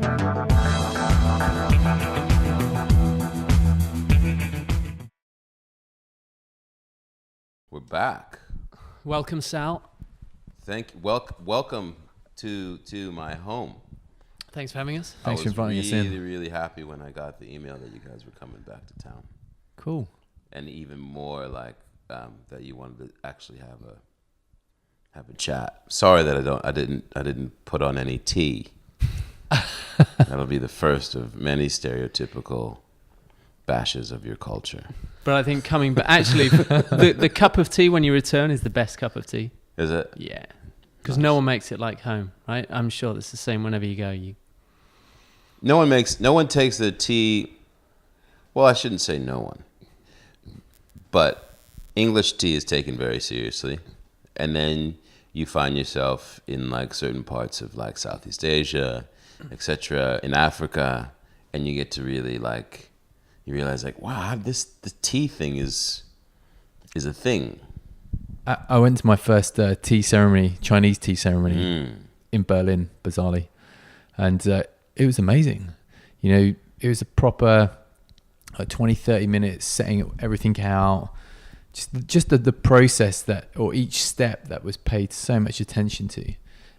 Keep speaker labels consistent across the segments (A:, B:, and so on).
A: We're back.
B: Welcome, Sal.
A: Welcome to my home.
B: Thanks for having us.
C: Thanks for inviting us in.
A: I was really happy when I got the email that you guys were coming back to town.
C: Cool.
A: And even more like that you wanted to actually have a chat. Sorry that I didn't put on any tea. That'll be the first of many stereotypical bashes of your culture.
B: But I think coming back, actually, the cup of tea when you return is the best cup of tea.
A: Is it?
B: Yeah. Because
A: Nice.
B: no one makes it like home, right? I'm sure it's the same whenever you go.
A: No one takes the tea. Well, I shouldn't say no one. But English tea is taken very seriously. And then you find yourself in like certain parts of like Southeast Asia, etc., in Africa, and you get to really like, you realize like, wow, the tea thing is a thing.
C: I went to my first tea ceremony, Chinese tea ceremony in Berlin, bizarrely. And it was amazing. You know, it was a proper 20, 30 minutes setting everything out. Just the process or each step that was paid so much attention to.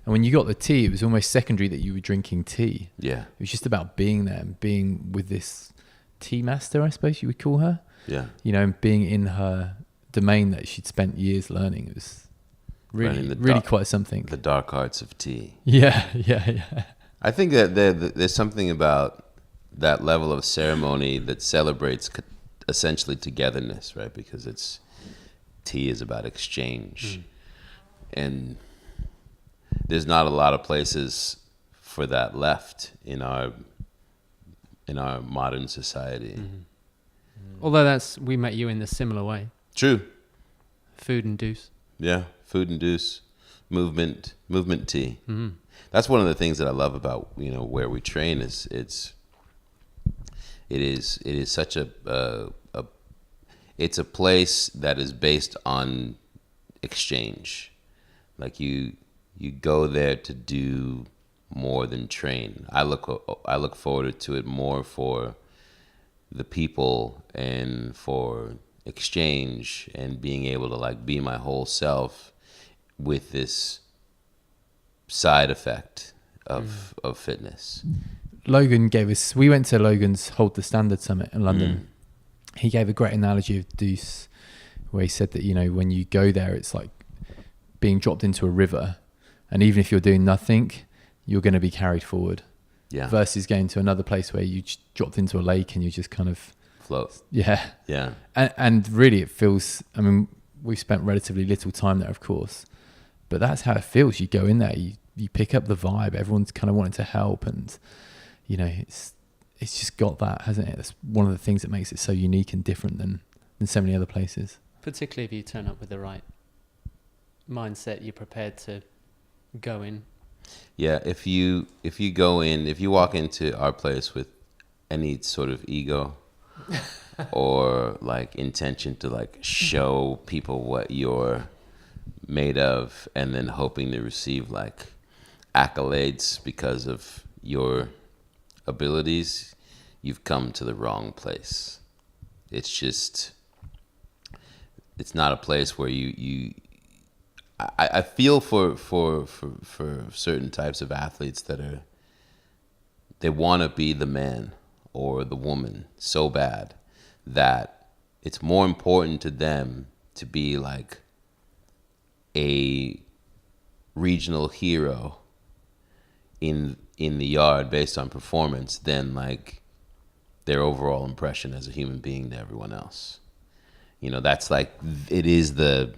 C: And when you got the tea, it was almost secondary that you were drinking tea.
A: Yeah.
C: It was just about being there and being with this tea master, I suppose you would call her.
A: Yeah.
C: You know, and being in her domain that she'd spent years learning. It was really quite something.
A: The dark arts of tea.
C: Yeah.
A: I think that there's something about that level of ceremony that celebrates essentially togetherness, right? Because tea is about exchange. And there's not a lot of places for that left in our modern society.
B: Although we met you in a similar way.
A: True.
B: Food and Deuce.
A: Yeah, food and Deuce, movement tea. That's one of the things that I love about where we train is it is such it's a place that is based on exchange. Like you go there to do more than train. I look forward to it more for the people and for exchange and being able to like be my whole self with this side effect of fitness.
C: Logan we went to Logan's Hold the Standard Summit in London. He gave a great analogy of Deuce where he said that, when you go there, it's like being dropped into a river, and even if you're doing nothing, you're going to be carried forward.
A: Yeah.
C: Versus going to another place where you dropped into a lake and you just kind of
A: float.
C: Yeah.
A: Yeah.
C: And really it feels, I mean, we've spent relatively little time there, of course, but that's how it feels. You go in there, you pick up the vibe. Everyone's kind of wanting to help, and it's just got that, hasn't it? That's one of the things that makes it so unique and different than so many other places.
B: Particularly if you turn up with the right mindset, you're prepared to go in.
A: Yeah, if you go in, if you walk into our place with any sort of ego or like intention to like show people what you're made of, and then hoping to receive like accolades because of your abilities, you've come to the wrong place. It's not a place where I feel for certain types of athletes they want to be the man or the woman so bad that it's more important to them to be like a regional hero in the yard based on performance than like their overall impression as a human being to everyone else. That's like, it is the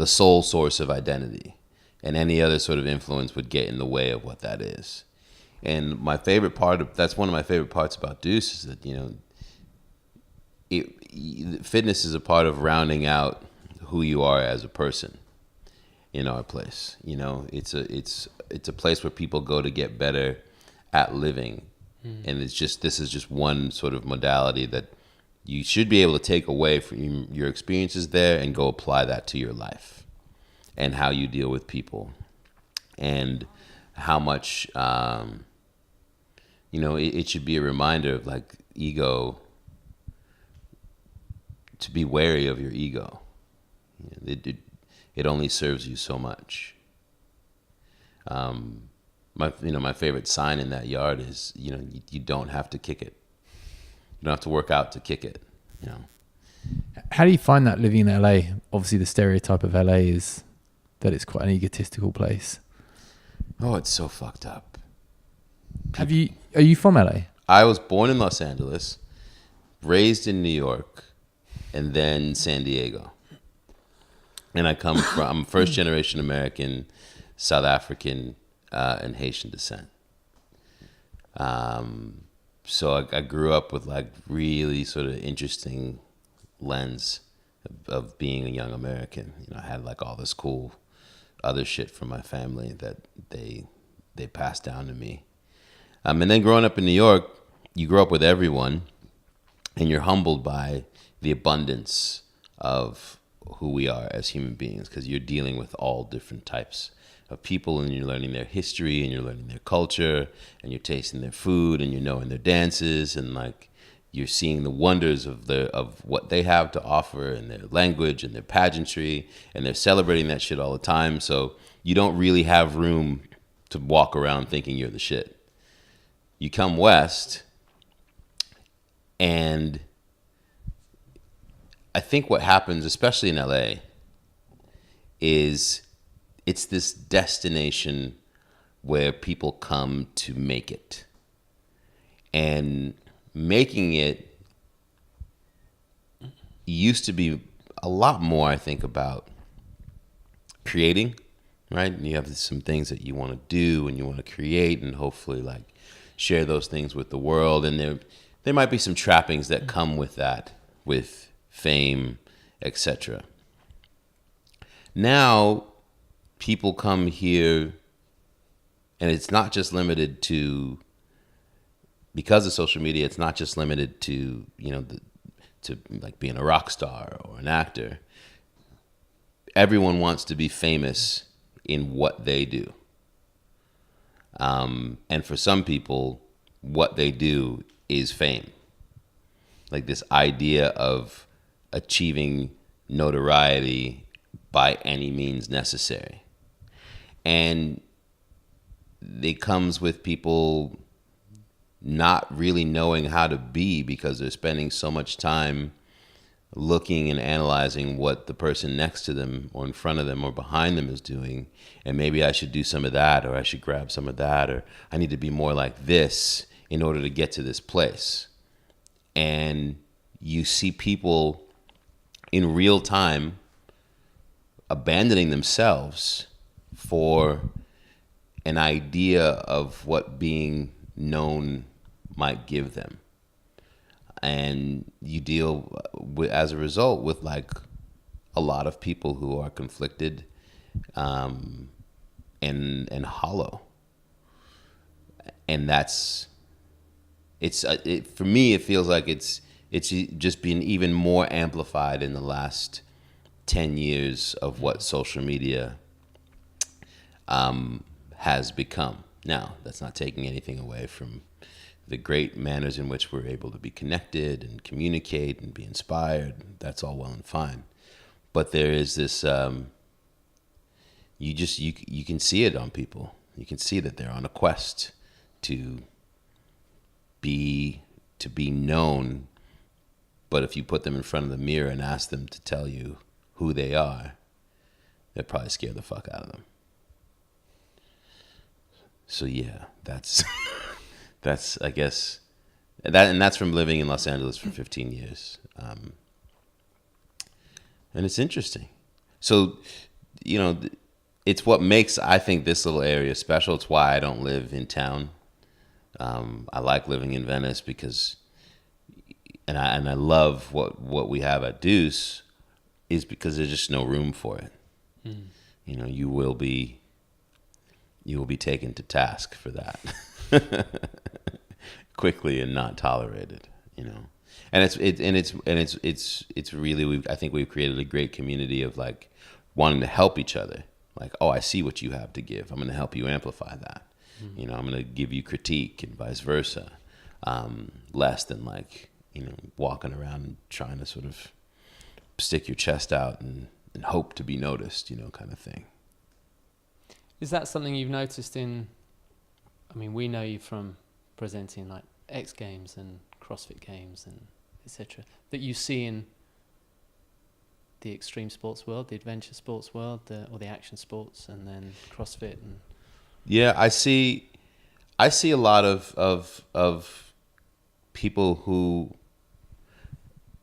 A: sole source of identity, and any other sort of influence would get in the way of what that is. And that's one of my favorite parts about Deuce is that, fitness is a part of rounding out who you are as a person in our place. It's a place where people go to get better at living. And this is just one sort of modality that you should be able to take away from your experiences there and go apply that to your life and how you deal with people and how much, it should be a reminder of like ego, to be wary of your ego. It only serves you so much. My favorite sign in that yard is, you don't have to kick it. You don't have to work out to kick it.
C: How do you find that living in LA? Obviously, the stereotype of LA is that it's quite an egotistical place.
A: Oh, it's so fucked up.
C: Are you from LA?
A: I was born in Los Angeles, raised in New York, and then San Diego. And I'm first generation American, South African, and Haitian descent. So I grew up with like really sort of interesting lens of being a young American. I had like all this cool other shit from my family that they passed down to me. And then growing up in New York, you grow up with everyone, and you're humbled by the abundance of who we are as human beings, because you're dealing with all different types of people, and you're learning their history, and you're learning their culture, and you're tasting their food, and you're knowing their dances, and like you're seeing the wonders of what they have to offer, and their language and their pageantry, and they're celebrating that shit all the time. So you don't really have room to walk around thinking you're the shit. You come west, and I think what happens, especially in LA, is it's this destination where people come to make it. And making it used to be a lot more, I think, about creating, right? And you have some things that you want to do and you want to create and hopefully like share those things with the world. And there might be some trappings that come with that, with fame, etc. Now, people come here, and it's not just limited to, because of social media, it's not just limited to, to like being a rock star or an actor. Everyone wants to be famous in what they do. And for some people, what they do is fame. Like this idea of achieving notoriety by any means necessary. And it comes with people not really knowing how to be, because they're spending so much time looking and analyzing what the person next to them or in front of them or behind them is doing. And maybe I should do some of that, or I should grab some of that, or I need to be more like this in order to get to this place. And you see people in real time abandoning themselves for an idea of what being known might give them. And you deal with, as a result, with like a lot of people who are conflicted and hollow. And that's, for me, it feels like it's just been even more amplified in the last 10 years of what social media has become. Now, that's not taking anything away from the great manners in which we're able to be connected and communicate and be inspired. That's all well and fine. But there is this, you can see it on people. You can see that they're on a quest to be known. But if you put them in front of the mirror and ask them to tell you who they are, they'll probably scare the fuck out of them. So yeah, that's I guess that's from living in Los Angeles for 15 years, and it's interesting. So, it's what makes, I think, this little area special. It's why I don't live in town. I like living in Venice because, and I love what we have at Deuce, is because there's just no room for it. Mm. You will be taken to task for that quickly and not tolerated. And it's really, I think we've created a great community of like wanting to help each other. Like, oh, I see what you have to give. I'm going to help you amplify that. You know, I'm going to give you critique and vice versa. Less than like, you know, walking around and trying to sort of stick your chest out and hope to be noticed, you know, kind of thing.
B: Is that something you've noticed in, I mean, we know you from presenting like X Games and CrossFit Games and etc., that you see in the extreme sports world, the adventure sports world, or the action sports, and then CrossFit and...
A: Yeah, I see a lot of people who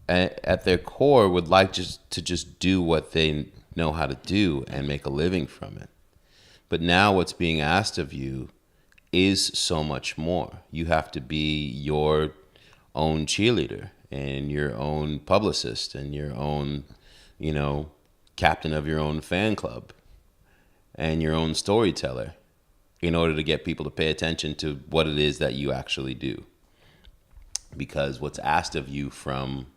A: at their core would like to just do what they know how to do and make a living from it. But now what's being asked of you is so much more. You have to be your own cheerleader and your own publicist and your own, you know, captain of your own fan club and your own storyteller in order to get people to pay attention to what it is that you actually do. Because what's asked of you from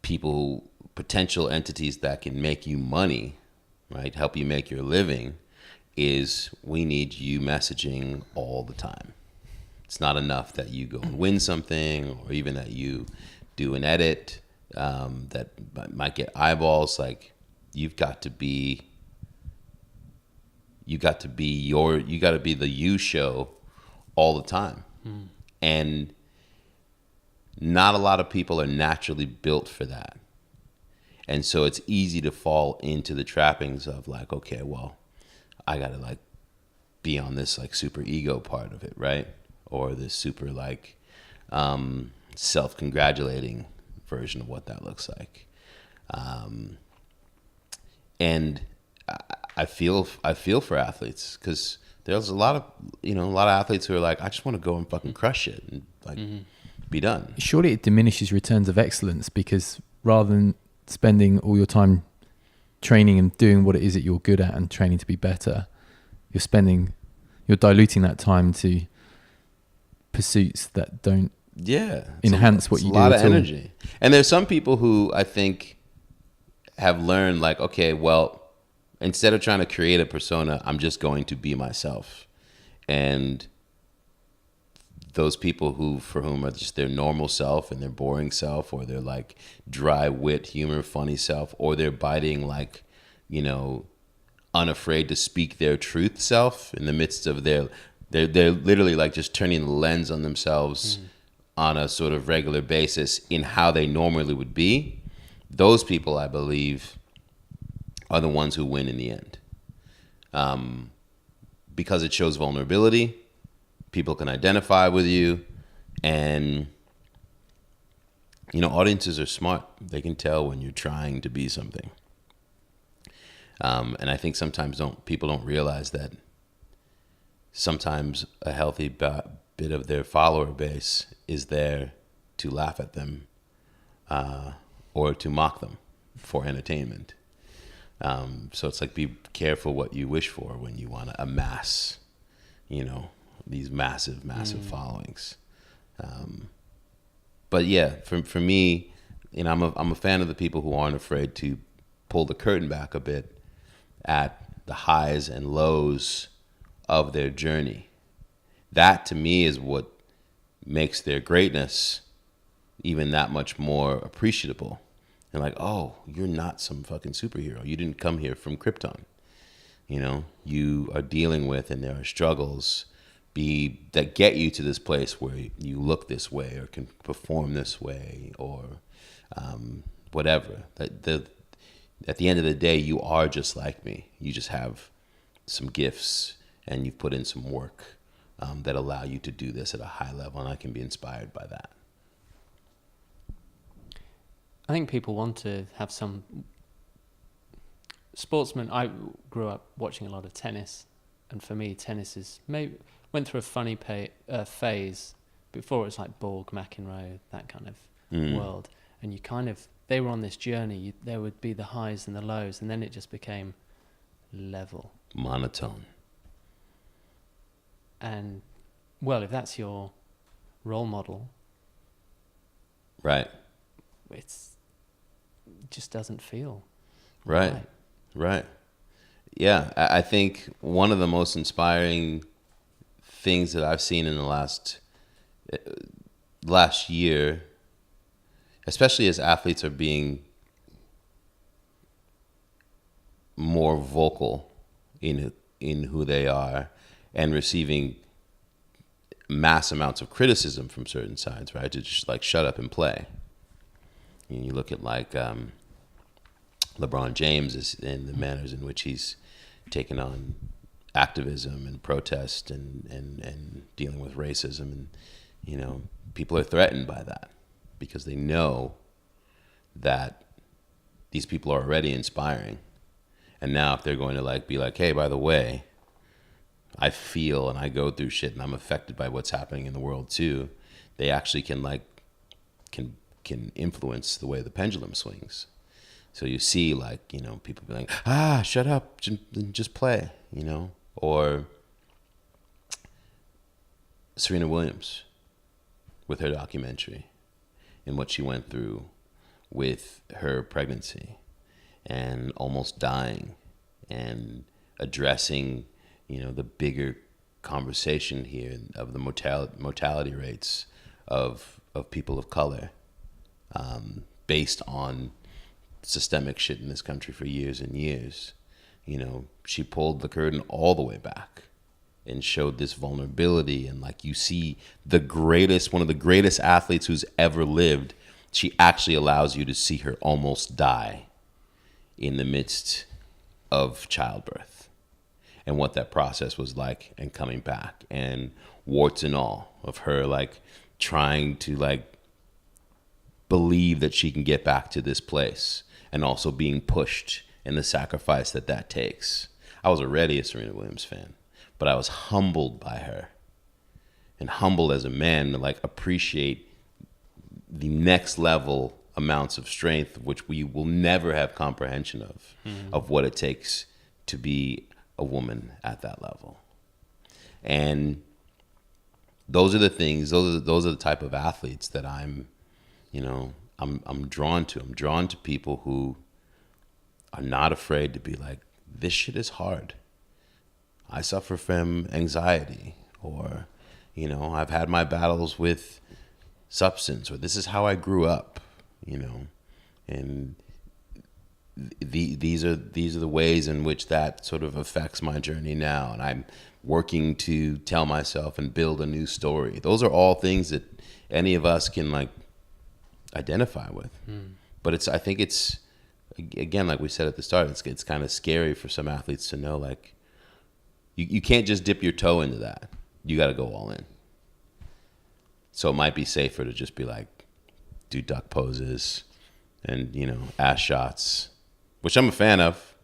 A: people, potential entities that can make you money, right, help you make your living, is we need you messaging all the time. It's not enough that you go and win something, or even that you do an edit that might get eyeballs. Like, you got to be the you show all the time. And not a lot of people are naturally built for that. And so it's easy to fall into the trappings of like, okay, well, I got to like be on this like super ego part of it, right? Or this super like self-congratulating version of what that looks like. And I feel for athletes, because there's a lot of athletes who are like, I just want to go and fucking crush it and like be done.
C: Surely it diminishes returns of excellence, because rather than spending all your time training and doing what it is that you're good at and training to be better, you're diluting that time to pursuits that don't enhance what you do.
A: It's a lot of energy. And there's some people who I think have learned like, okay, well, instead of trying to create a persona, I'm just going to be myself. And those people for whom are just their normal self and their boring self, or their like dry wit, humor, funny self, or they're biting like, you know, unafraid to speak their truth self in the midst of they're literally like just turning the lens on themselves on a sort of regular basis in how they normally would be. Those people, I believe, are the ones who win in the end. Because it shows vulnerability. People can identify with you, and, you know, audiences are smart. They can tell when you're trying to be something. And I think sometimes people don't realize that sometimes a healthy bit of their follower base is there to laugh at them or to mock them for entertainment. So it's like, be careful what you wish for when you want to amass, you know, these massive followings. But yeah, for me, you know, I'm a fan of the people who aren't afraid to pull the curtain back a bit at the highs and lows of their journey. That to me is what makes their greatness even that much more appreciable. And like, oh, you're not some fucking superhero. You didn't come here from Krypton. You know, you are dealing with, and there are struggles that get you to this place where you look this way or can perform this way, or whatever. At the end of the day, you are just like me. You just have some gifts, and you've put in some work that allow you to do this at a high level, and I can be inspired by that.
B: I think people want to have some sportsmen. I grew up watching a lot of tennis, and for me, tennis is went through a funny phase. Before it was like Borg, McEnroe, that kind of world, and they were on this journey. There would be the highs and the lows, and then it just became level,
A: monotone.
B: And well, if that's your role model,
A: right,
B: it just doesn't feel
A: right. yeah, I think one of the most inspiring things that I've seen in the last year, especially as athletes are being more vocal in who they are and receiving mass amounts of criticism from certain sides, right? To just like shut up and play. And you look at like LeBron James and the manners in which he's taken on activism and protest and dealing with racism, and you know, people are threatened by that because they know that these people are already inspiring. And now if they're going to like be like, hey, by the way, I feel and I go through shit and I'm affected by what's happening in the world too, they actually can influence the way the pendulum swings. So you see like, you know, people be like, shut up, just play, you know. Or Serena Williams with her documentary and what she went through with her pregnancy and almost dying, and addressing, you know, the bigger conversation here of the mortality rates of people of color, based on systemic shit in this country for years and years. You know, she pulled the curtain all the way back and showed this vulnerability. And like, you see one of the greatest athletes who's ever lived, she actually allows you to see her almost die in the midst of childbirth, and what that process was like, and coming back, and warts and all of her like trying to like believe that she can get back to this place, and also being pushed, and the sacrifice that takes. I was already a Serena Williams fan, but I was humbled by her, and humbled as a man to like appreciate the next level amounts of strength, which we will never have comprehension of what it takes to be a woman at that level. And those are the things, those are the type of athletes that I'm drawn to. I'm drawn to people who are not afraid to be like, this shit is hard. I suffer from anxiety, or, you know, I've had my battles with substance, or this is how I grew up, you know, and these are the ways in which that sort of affects my journey now, and I'm working to tell myself and build a new story. Those are all things that any of us can like identify with. But I think it's again, like we said at the start, it's kind of scary for some athletes to know like you can't just dip your toe into that. You got to go all in. So it might be safer to just be like, do duck poses and, you know, ass shots, which I'm a fan of.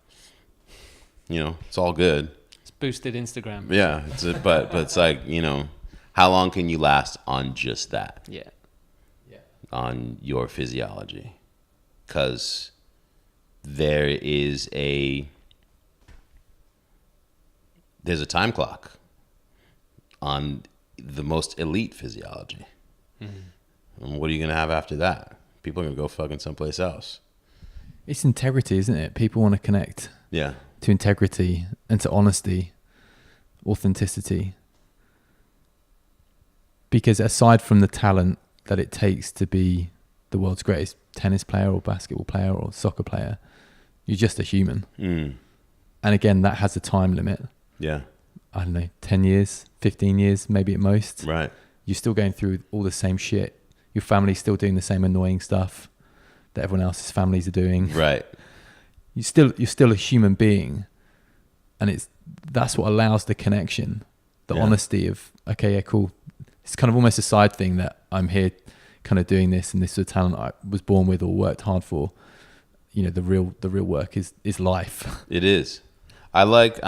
A: You know, it's all good.
B: It's boosted Instagram.
A: Yeah, but it's like, you know, how long can you last on just that?
B: Yeah.
A: On your physiology? Because there's a time clock on the most elite physiology. And what are you going to have after that? People are going to go fucking someplace else.
C: It's integrity, isn't it? People want to connect
A: Yeah.
C: to integrity and to honesty, authenticity. Because aside from the talent that it takes to be the world's greatest tennis player or basketball player or soccer player, you're just a human. And again, that has a time limit.
A: Yeah.
C: I don't know, 10 years, 15 years, maybe at most.
A: Right.
C: You're still going through all the same shit. Your family's still doing the same annoying stuff that everyone else's families are doing.
A: Right.
C: You're still a human being. And that's what allows the connection, the honesty of, okay, yeah, cool. It's kind of almost a side thing that I'm here kind of doing this, and this is a talent I was born with or worked hard for. You know, the real work is life.
A: It is. I like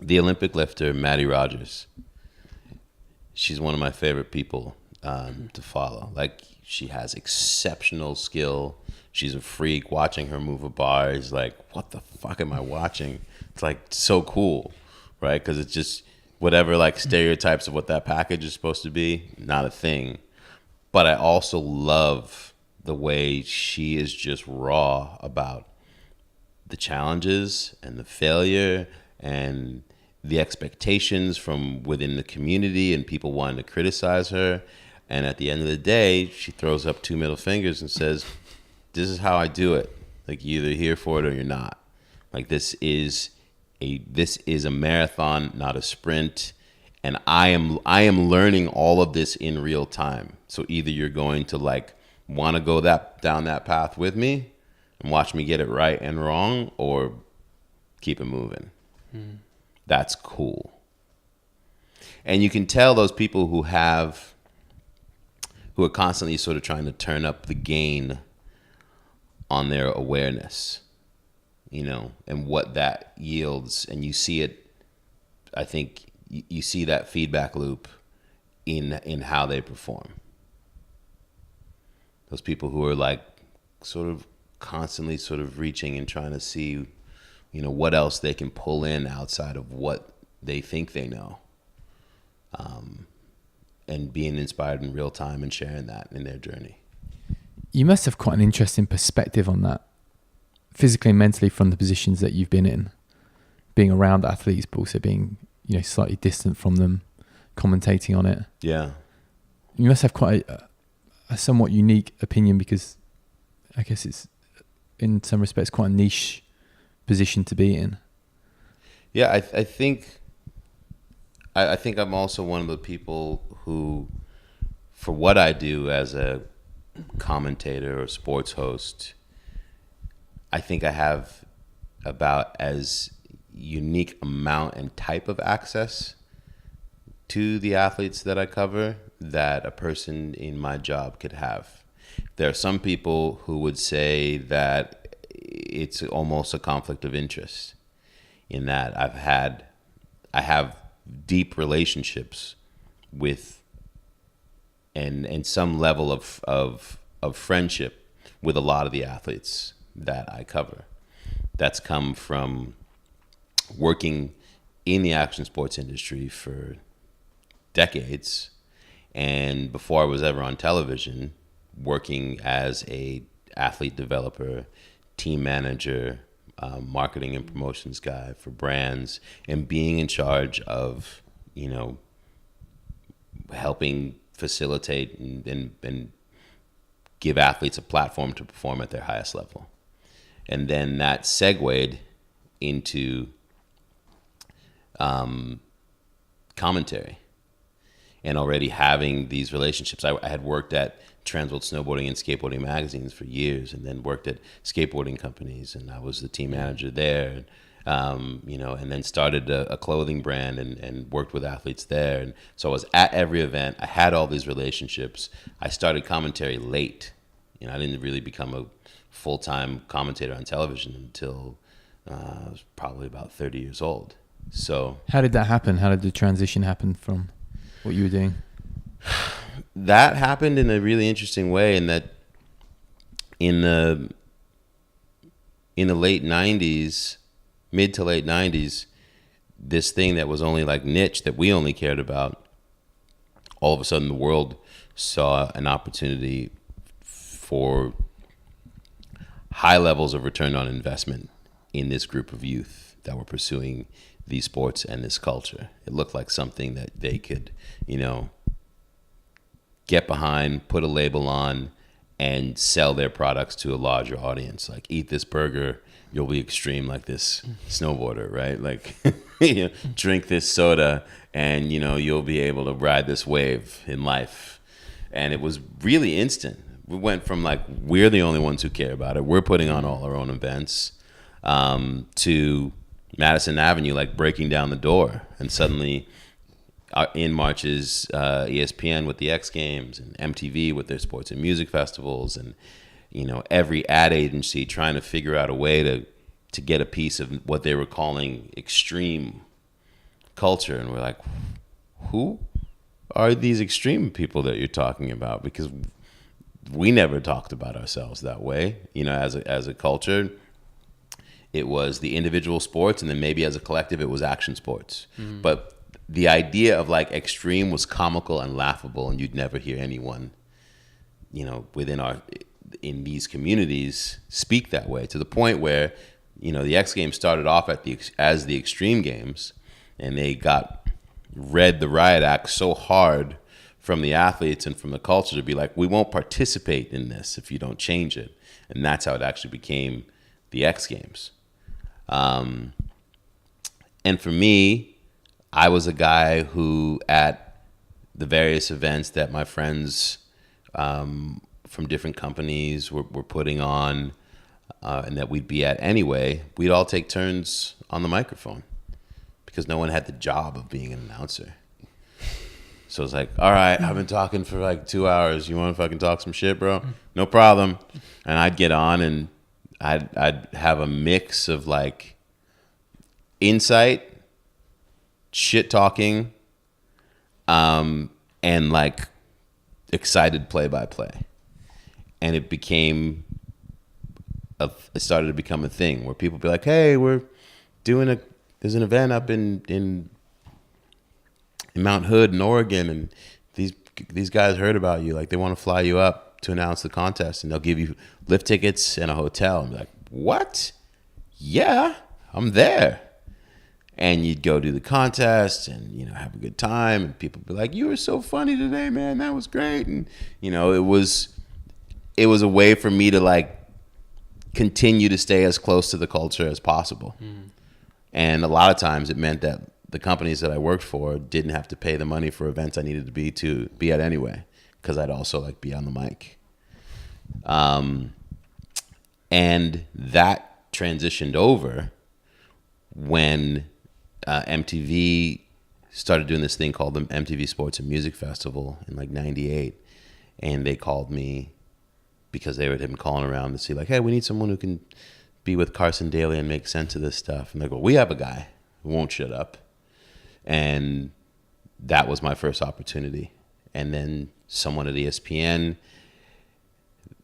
A: the Olympic lifter, Maddie Rogers. She's one of my favorite people to follow. Like, she has exceptional skill. She's a freak. Watching her move a bar is like, what the fuck am I watching? It's like so cool, right? Because it's just whatever like stereotypes of what that package is supposed to be, not a thing. But I also love the way she is just raw about the challenges and the failure and the expectations from within the community and people wanting to criticize her. And at the end of the day, she throws up 2 middle fingers and says, this is how I do it. Like, you're either here for it or you're not. Like, this is a marathon, not a sprint. And I am learning all of this in real time. So either you're going to like want to go down that path with me and watch me get it right and wrong, or keep it moving. That's cool. And you can tell those people who are constantly sort of trying to turn up the gain on their awareness, you know, and what that yields. And you see it, I think you see that feedback loop in how they perform. Those people who are like sort of constantly sort of reaching and trying to see, you know, what else they can pull in outside of what they think they know. And being inspired in real time and sharing that in their journey.
C: You must have quite an interesting perspective on that, physically and mentally, from the positions that you've been in, being around athletes, but also being, you know, slightly distant from them, commentating on it.
A: Yeah.
C: You must have quite a somewhat unique opinion, because I guess it's, in some respects, quite a niche position to be in.
A: Yeah, I think I'm also one of the people who, for what I do as a commentator or sports host, I think I have about as unique amount and type of access to the athletes that I cover that a person in my job could have. There are some people who would say that it's almost a conflict of interest, in that I have deep relationships with and some level of friendship with a lot of the athletes that I cover. That's come from working in the action sports industry for decades, and before I was ever on television, working as a athlete developer, team manager, marketing and promotions guy for brands, and being in charge of, you know, helping facilitate and give athletes a platform to perform at their highest level. And then that segued into commentary, and already having these relationships. I had worked at Transworld snowboarding and skateboarding magazines for years, and then worked at skateboarding companies, and I was the team manager there. You know, and then started a clothing brand and worked with athletes there. And so I was at every event. I had all these relationships. I started commentary late. You know, I didn't really become a full-time commentator on television until I was probably about 30 years old. So
C: how did that happen? How did the transition happen from what you were doing?
A: That happened in a really interesting way, in that in the late 90s, mid to late 90s, this thing that was only like niche, that we only cared about, all of a sudden the world saw an opportunity for high levels of return on investment in this group of youth that were pursuing these sports and this culture. It looked like something that they could, you know, get behind, put a label on, and sell their products to a larger audience. Like, eat this burger, you'll be extreme like this snowboarder, right? Like, you know, drink this soda, and, you know, you'll be able to ride this wave in life. And it was really instant. We went from like, we're the only ones who care about it, we're putting on all our own events, to Madison Avenue like breaking down the door, and suddenly in marches ESPN with the X Games, and MTV with their sports and music festivals, and, you know, every ad agency trying to figure out a way to get a piece of what they were calling extreme culture. And we're like, who are these extreme people that you're talking about? Because we never talked about ourselves that way, you know, as a culture. It was the individual sports, and then maybe as a collective it was action sports. But the idea of like extreme was comical and laughable, and you'd never hear anyone, you know, in these communities speak that way, to the point where the X Games started off as the Extreme Games, and they read the riot act so hard from the athletes and from the culture to be like, we won't participate in this if you don't change it. And that's how it actually became the X Games. And for me, I was a guy who at the various events that my friends from different companies were putting on and that we'd be at anyway, we'd all take turns on the microphone because no one had the job of being an announcer. So it's like, all right, I've been talking for like 2 hours. You want to fucking talk some shit, bro? No problem. And I'd get on and I'd have a mix of like insight, shit talking, and like excited play-by-play. And it started to become a thing where people be like, hey, there's an event up in Mount Hood in Oregon, and these guys heard about you. Like, they want to fly you up to announce the contest, and they'll give you lift tickets and a hotel. And be like, what? Yeah, I'm there. And you'd go do the contest and, have a good time. And people be like, you were so funny today, man. That was great. And, it was a way for me to like continue to stay as close to the culture as possible. And a lot of times it meant that the companies that I worked for didn't have to pay the money for events I needed to be at anyway, because I'd also like be on the mic. And that transitioned over when MTV started doing this thing called the MTV Sports and Music Festival in like 98. And they called me because they had been calling around to see like, hey, we need someone who can be with Carson Daly and make sense of this stuff. And they go, we have a guy who won't shut up. And that was my first opportunity. And then someone at ESPN,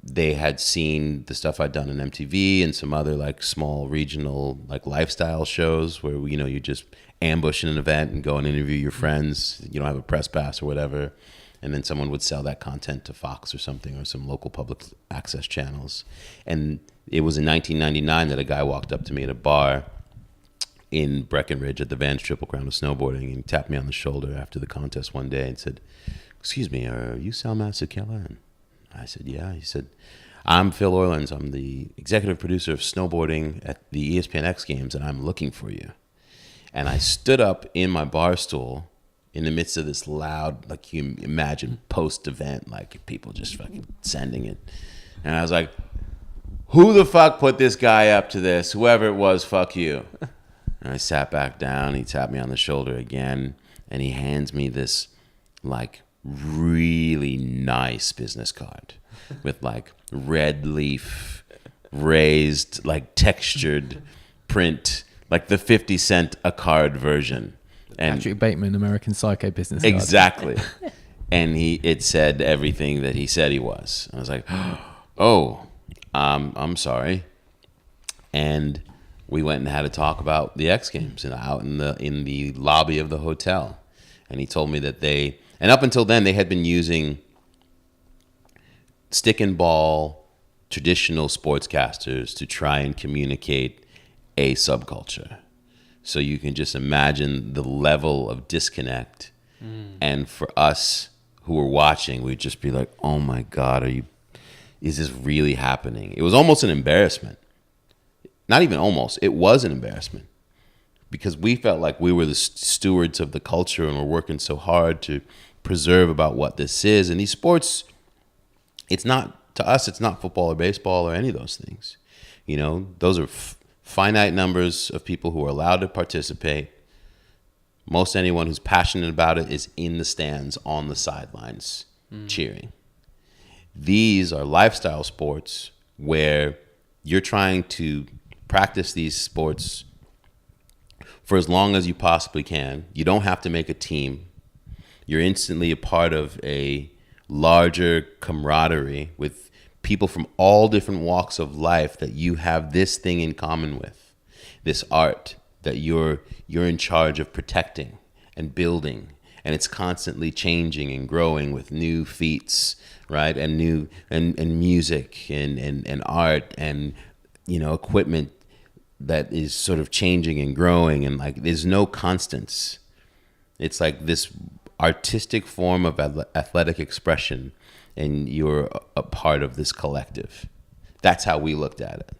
A: they had seen the stuff I'd done in MTV and some other like small regional like lifestyle shows where, you just ambush in an event and go and interview your friends. You don't have a press pass or whatever. And then someone would sell that content to Fox or something or some local public access channels. And it was in 1999 that a guy walked up to me at a bar in Breckenridge at the Vans Triple Crown of Snowboarding and tapped me on the shoulder after the contest one day and said, excuse me, are you Sal Masakela? And I said, yeah. He said, I'm Phil Orleans. I'm the executive producer of snowboarding at the ESPN X Games, and I'm looking for you. And I stood up in my bar stool in the midst of this loud, like you imagine post-event, like people just fucking sending it. And I was like, who the fuck put this guy up to this? Whoever it was, fuck you. And I sat back down. He tapped me on the shoulder again, and he hands me this like really nice business card with like red leaf raised, like textured print, like the 50 cent a card version. And
C: Patrick Bateman, American Psycho business card.
A: Exactly. And it said everything that he said he was. I was like, oh, I'm sorry. And we went and had a talk about the X Games and out in the lobby of the hotel. And he told me that and up until then, they had been using stick and ball traditional sportscasters to try and communicate a subculture. So you can just imagine the level of disconnect. And for us who were watching, we'd just be like, oh my God, is this really happening? It was almost an embarrassment. Not even almost, it was an embarrassment. Because we felt like we were the stewards of the culture and we're working so hard to preserve about what this is. And these sports, to us, it's not football or baseball or any of those things. Those are finite numbers of people who are allowed to participate. Most anyone who's passionate about it is in the stands on the sidelines cheering. These are lifestyle sports where you're trying to practice these sports for as long as you possibly can. You don't have to make a team. You're instantly a part of a larger camaraderie with people from all different walks of life that you have this thing in common with, this art that you're in charge of protecting and building, and it's constantly changing and growing with new feats, right? And new and music and art and equipment that is sort of changing and growing, and like there's no constants. It's like this artistic form of athletic expression, and you're a part of this collective. That's how we looked at it.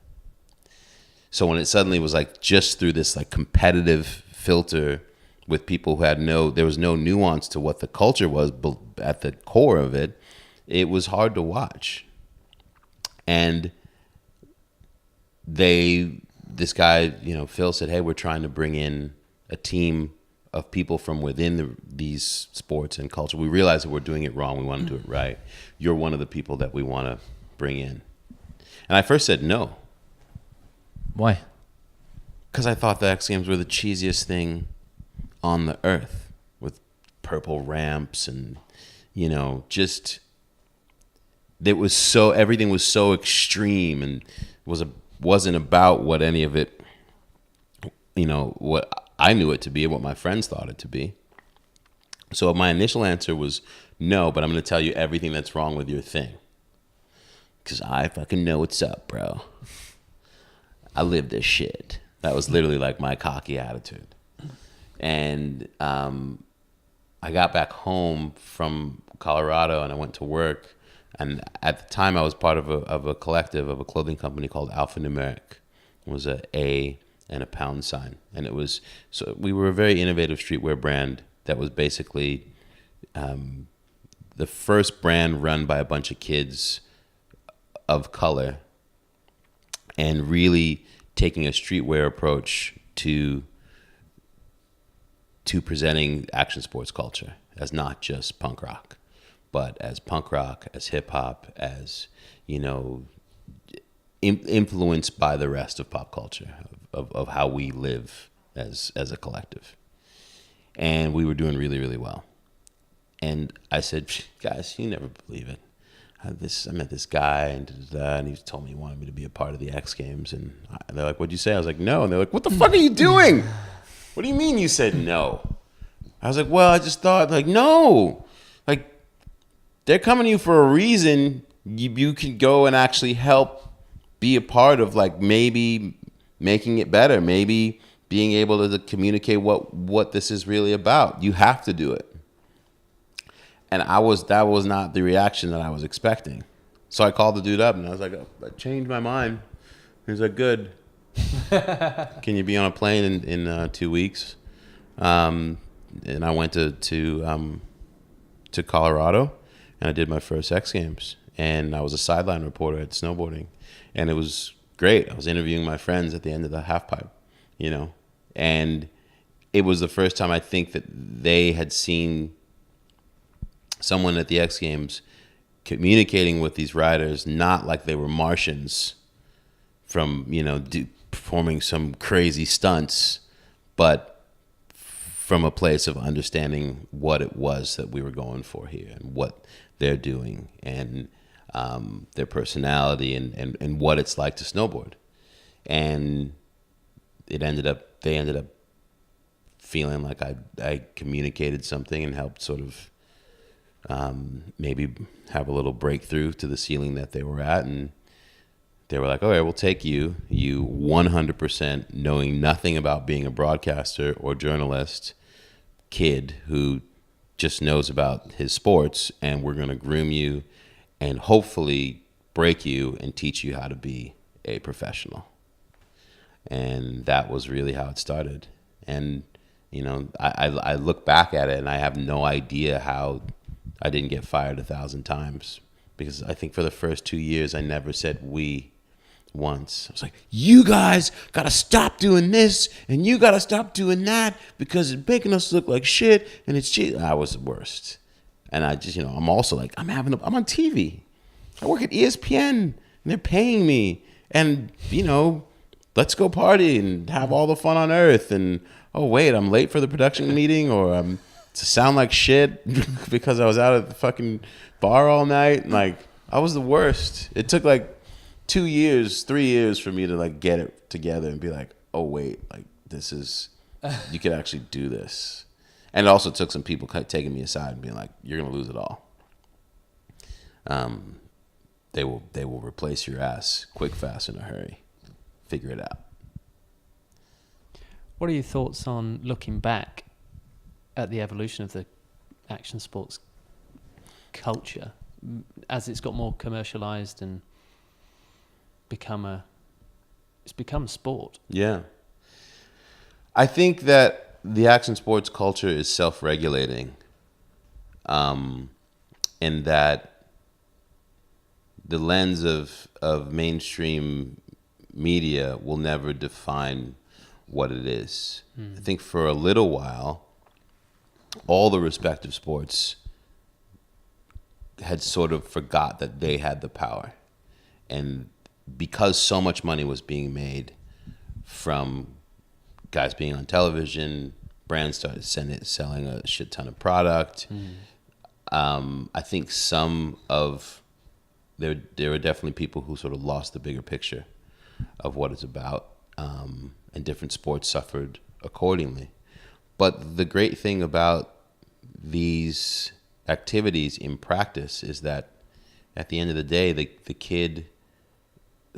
A: So when it suddenly was like just through this like competitive filter with people who had there was no nuance to what the culture was, but at the core of it, it was hard to watch. And this guy, Phil said, hey, we're trying to bring in a team of people from within these sports and culture. We realize that we're doing it wrong. We want to do it right. You're one of the people that we want to bring in. And I first said no.
C: Why?
A: Because I thought the X Games were the cheesiest thing on the earth, with purple ramps and, just everything was so extreme and wasn't about what any of it, what I knew it to be and what my friends thought it to be. So my initial answer was no, but I'm going to tell you everything that's wrong with your thing. Because I fucking know what's up, bro. I live this shit. That was literally like my cocky attitude. And I got back home from Colorado and I went to work. And at the time, I was part of a collective of a clothing company called Alphanumeric. It was a A and a pound sign. And we were a very innovative streetwear brand that was basically the first brand run by a bunch of kids of color and really taking a streetwear approach to presenting action sports culture as not just punk rock, but as punk rock, as hip hop, as, influenced by the rest of pop culture, of how we live as a collective. And we were doing really, really well. And I said, guys, you never believe it. I met this guy and he told me he wanted me to be a part of the X Games. And they're like, what'd you say? I was like, no. And they're like, what the fuck are you doing? What do you mean you said no? I was like, well, I just thought, like, no. Like, they're coming to you for a reason. You can go and actually help be a part of, like, maybe making it better. Maybe being able to communicate what this is really about. You have to do it. And that was not the reaction that I was expecting. So I called the dude up and I was like, I changed my mind. He was like, good. Can you be on a plane in 2 weeks? And I went to Colorado and I did my first X Games. And I was a sideline reporter at snowboarding. And it was great. I was interviewing my friends at the end of the half pipe, And it was the first time I think that they had seen someone at the X Games communicating with these riders, not like they were Martians from, performing some crazy stunts, but from a place of understanding what it was that we were going for here and what they're doing and their personality and what it's like to snowboard. And they ended up feeling like I communicated something and helped sort of maybe have a little breakthrough to the ceiling that they were at. And they were like, all right, we'll take you 100% knowing nothing about being a broadcaster or journalist kid who just knows about his sports, and we're going to groom you and hopefully break you and teach you how to be a professional. And that was really how it started. And, I look back at it and I have no idea how I didn't get fired 1,000 times, because I think for the first 2 years, I never said we once. I was like, you guys got to stop doing this and you got to stop doing that because it's making us look like shit and it's cheap. I was the worst. And I just, I'm also like, I'm on TV. I work at ESPN and they're paying me. And, let's go party and have all the fun on earth. And, oh, wait, I'm late for the production meeting, or I'm to sound like shit because I was out at the fucking bar all night. And, like, I was the worst. It took like 2 years, 3 years for me to like get it together and be like, oh, wait, like this is, you could actually do this. And it also took some people taking me aside and being like, you're going to lose it all. They will replace your ass quick, fast, in a hurry. Figure it out.
B: What are your thoughts on looking back at the evolution of the action sports culture as it's got more commercialized and it's become sport?
A: Yeah. I think that the action sports culture is self-regulating, in that the lens of mainstream media will never define what it is. I think for a little while, all the respective sports had sort of forgot that they had the power. And because so much money was being made from guys being on television, brands started selling a shit ton of product. I think there were definitely people who sort of lost the bigger picture of what it's about, and different sports suffered accordingly. But the great thing about these activities in practice is that at the end of the day, the kid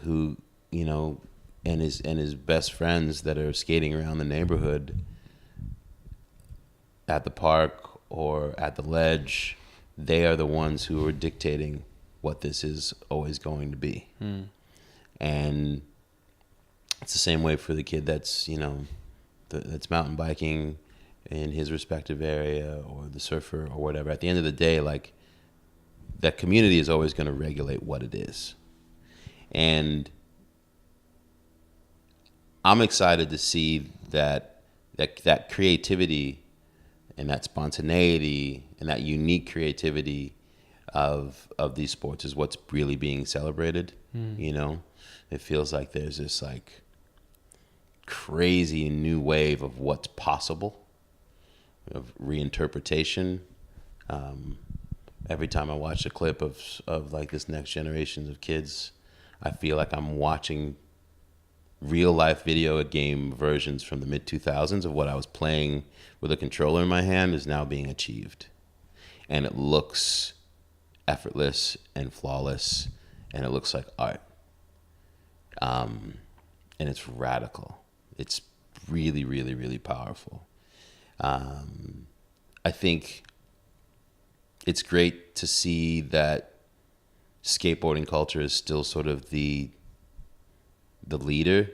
A: who, you know, and his best friends that are skating around the neighborhood at the park or at the ledge, they are the ones who are dictating what this is always going to be. And it's the same way for the kid that's, you know, that's mountain biking in his respective area, or the surfer or whatever. At the end of the day, like, that community is always going to regulate what it is. And I'm excited to see that creativity and that spontaneity and that unique creativity of these sports is what's really being celebrated. You know, it feels like there's this like crazy new wave of what's possible, of reinterpretation. Every time I watch a clip of like this next generation of kids, I feel like I'm watching real life video game versions from the mid 2000s of what I was playing with a controller in my hand is now being achieved. And it looks effortless and flawless, and it looks like art. And it's radical. It's really, really, really powerful. I think it's great to see that skateboarding culture is still sort of the leader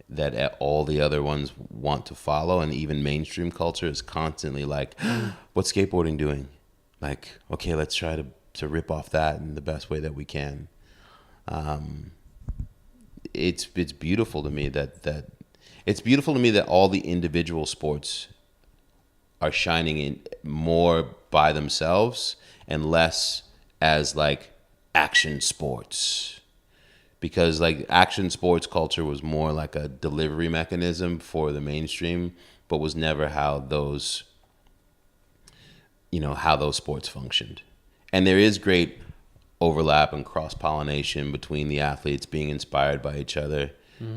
A: that all the other ones want to follow, and even mainstream culture is constantly like, what's skateboarding doing? Like, okay, let's try to rip off that in the best way that we can. It's beautiful to me that it's beautiful to me that all the individual sports are shining in more by themselves and less as like action sports, because like action sports culture was more like a delivery mechanism for the mainstream, but was never how those sports functioned. And there is great overlap and cross-pollination between the athletes being inspired by each other,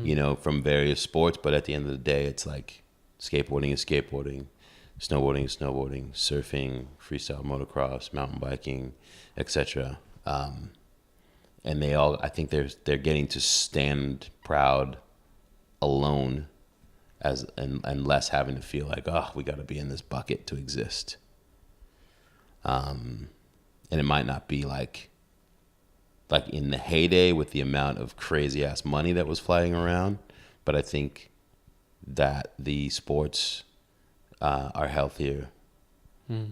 A: you know, from various sports. But at the end of the day, it's like skateboarding is skateboarding, snowboarding is snowboarding, surfing, freestyle motocross, mountain biking, etc. And they all, I think they're getting to stand proud alone, and less having to feel like, oh, we got to be in this bucket to exist. And it might not be like in the heyday with the amount of crazy ass money that was flying around, but I think that the sports are healthier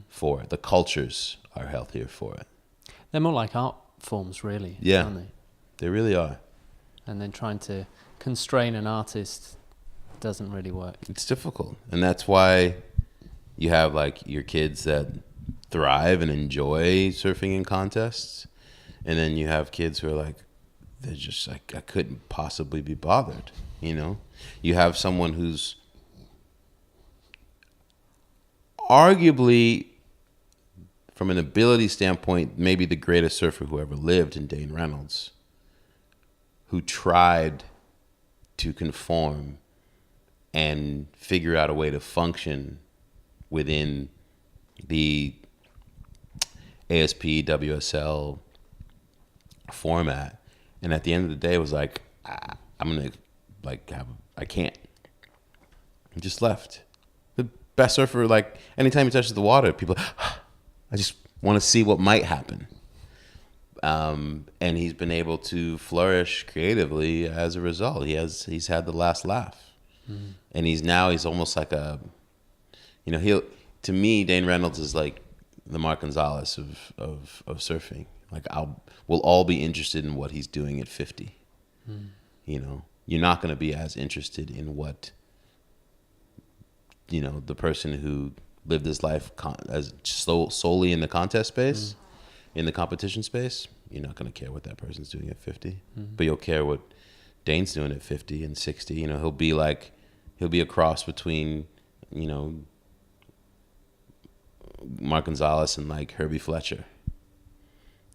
A: for it. The cultures are healthier for it.
B: They're more like art forms, really,
A: yeah,
B: aren't they?
A: They really are.
B: And then trying to constrain an artist doesn't really work.
A: It's difficult. And that's why you have like your kids that thrive and enjoy surfing in contests, and then you have kids who are like, they're just like, I couldn't possibly be bothered, you know? You have someone who's arguably, from an ability standpoint, maybe the greatest surfer who ever lived, in Dane Reynolds, who tried to conform and figure out a way to function within the ASP, WSL format. And at the end of the day, it was like, I'm going to like I can't. He just left. The best surfer, like, anytime he touches the water, people, I just want to see what might happen. And he's been able to flourish creatively as a result. He's had the last laugh. And he's almost like to me, Dane Reynolds is like the Mark Gonzalez of surfing. Like, we'll all be interested in what he's doing at 50. You know, you're not going to be as interested in what, you know, the person who lived his life as solely in the contest space, in the competition space. You're not going to care what that person's doing at 50, but you'll care what Dane's doing at 50 and 60. You know, he'll be a cross between, you know, Mark Gonzalez and like Herbie Fletcher.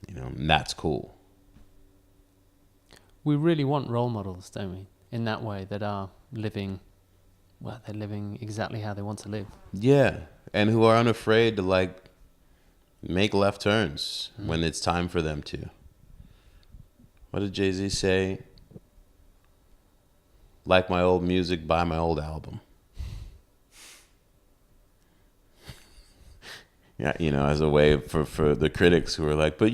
A: You know, and that's cool.
B: We really want role models, don't we? In that way, that are living, well, they're living exactly how they want to live.
A: Yeah, and who are unafraid to like make left turns when it's time for them to. What did Jay-Z say? Like my old music, buy my old album. Yeah, you know, as a way for the critics who are like, but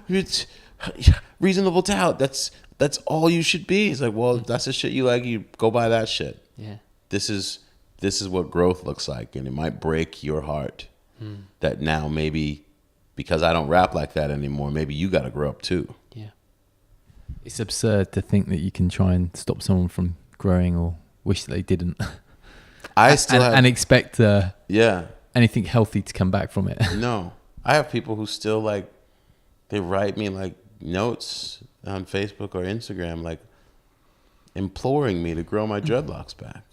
A: it's reasonable doubt. That's all you should be. It's like, well, if that's the shit you like, you go buy that shit.
B: Yeah.
A: This is what growth looks like, and it might break your heart. That now maybe because I don't rap like that anymore, maybe you got to grow up too.
B: Yeah.
C: It's absurd to think that you can try and stop someone from growing or wish that they didn't.
A: I still
C: and expect
A: yeah.
C: anything healthy to come back from it.
A: No, I have people who still like, they write me like notes on Facebook or Instagram, like imploring me to grow my dreadlocks back.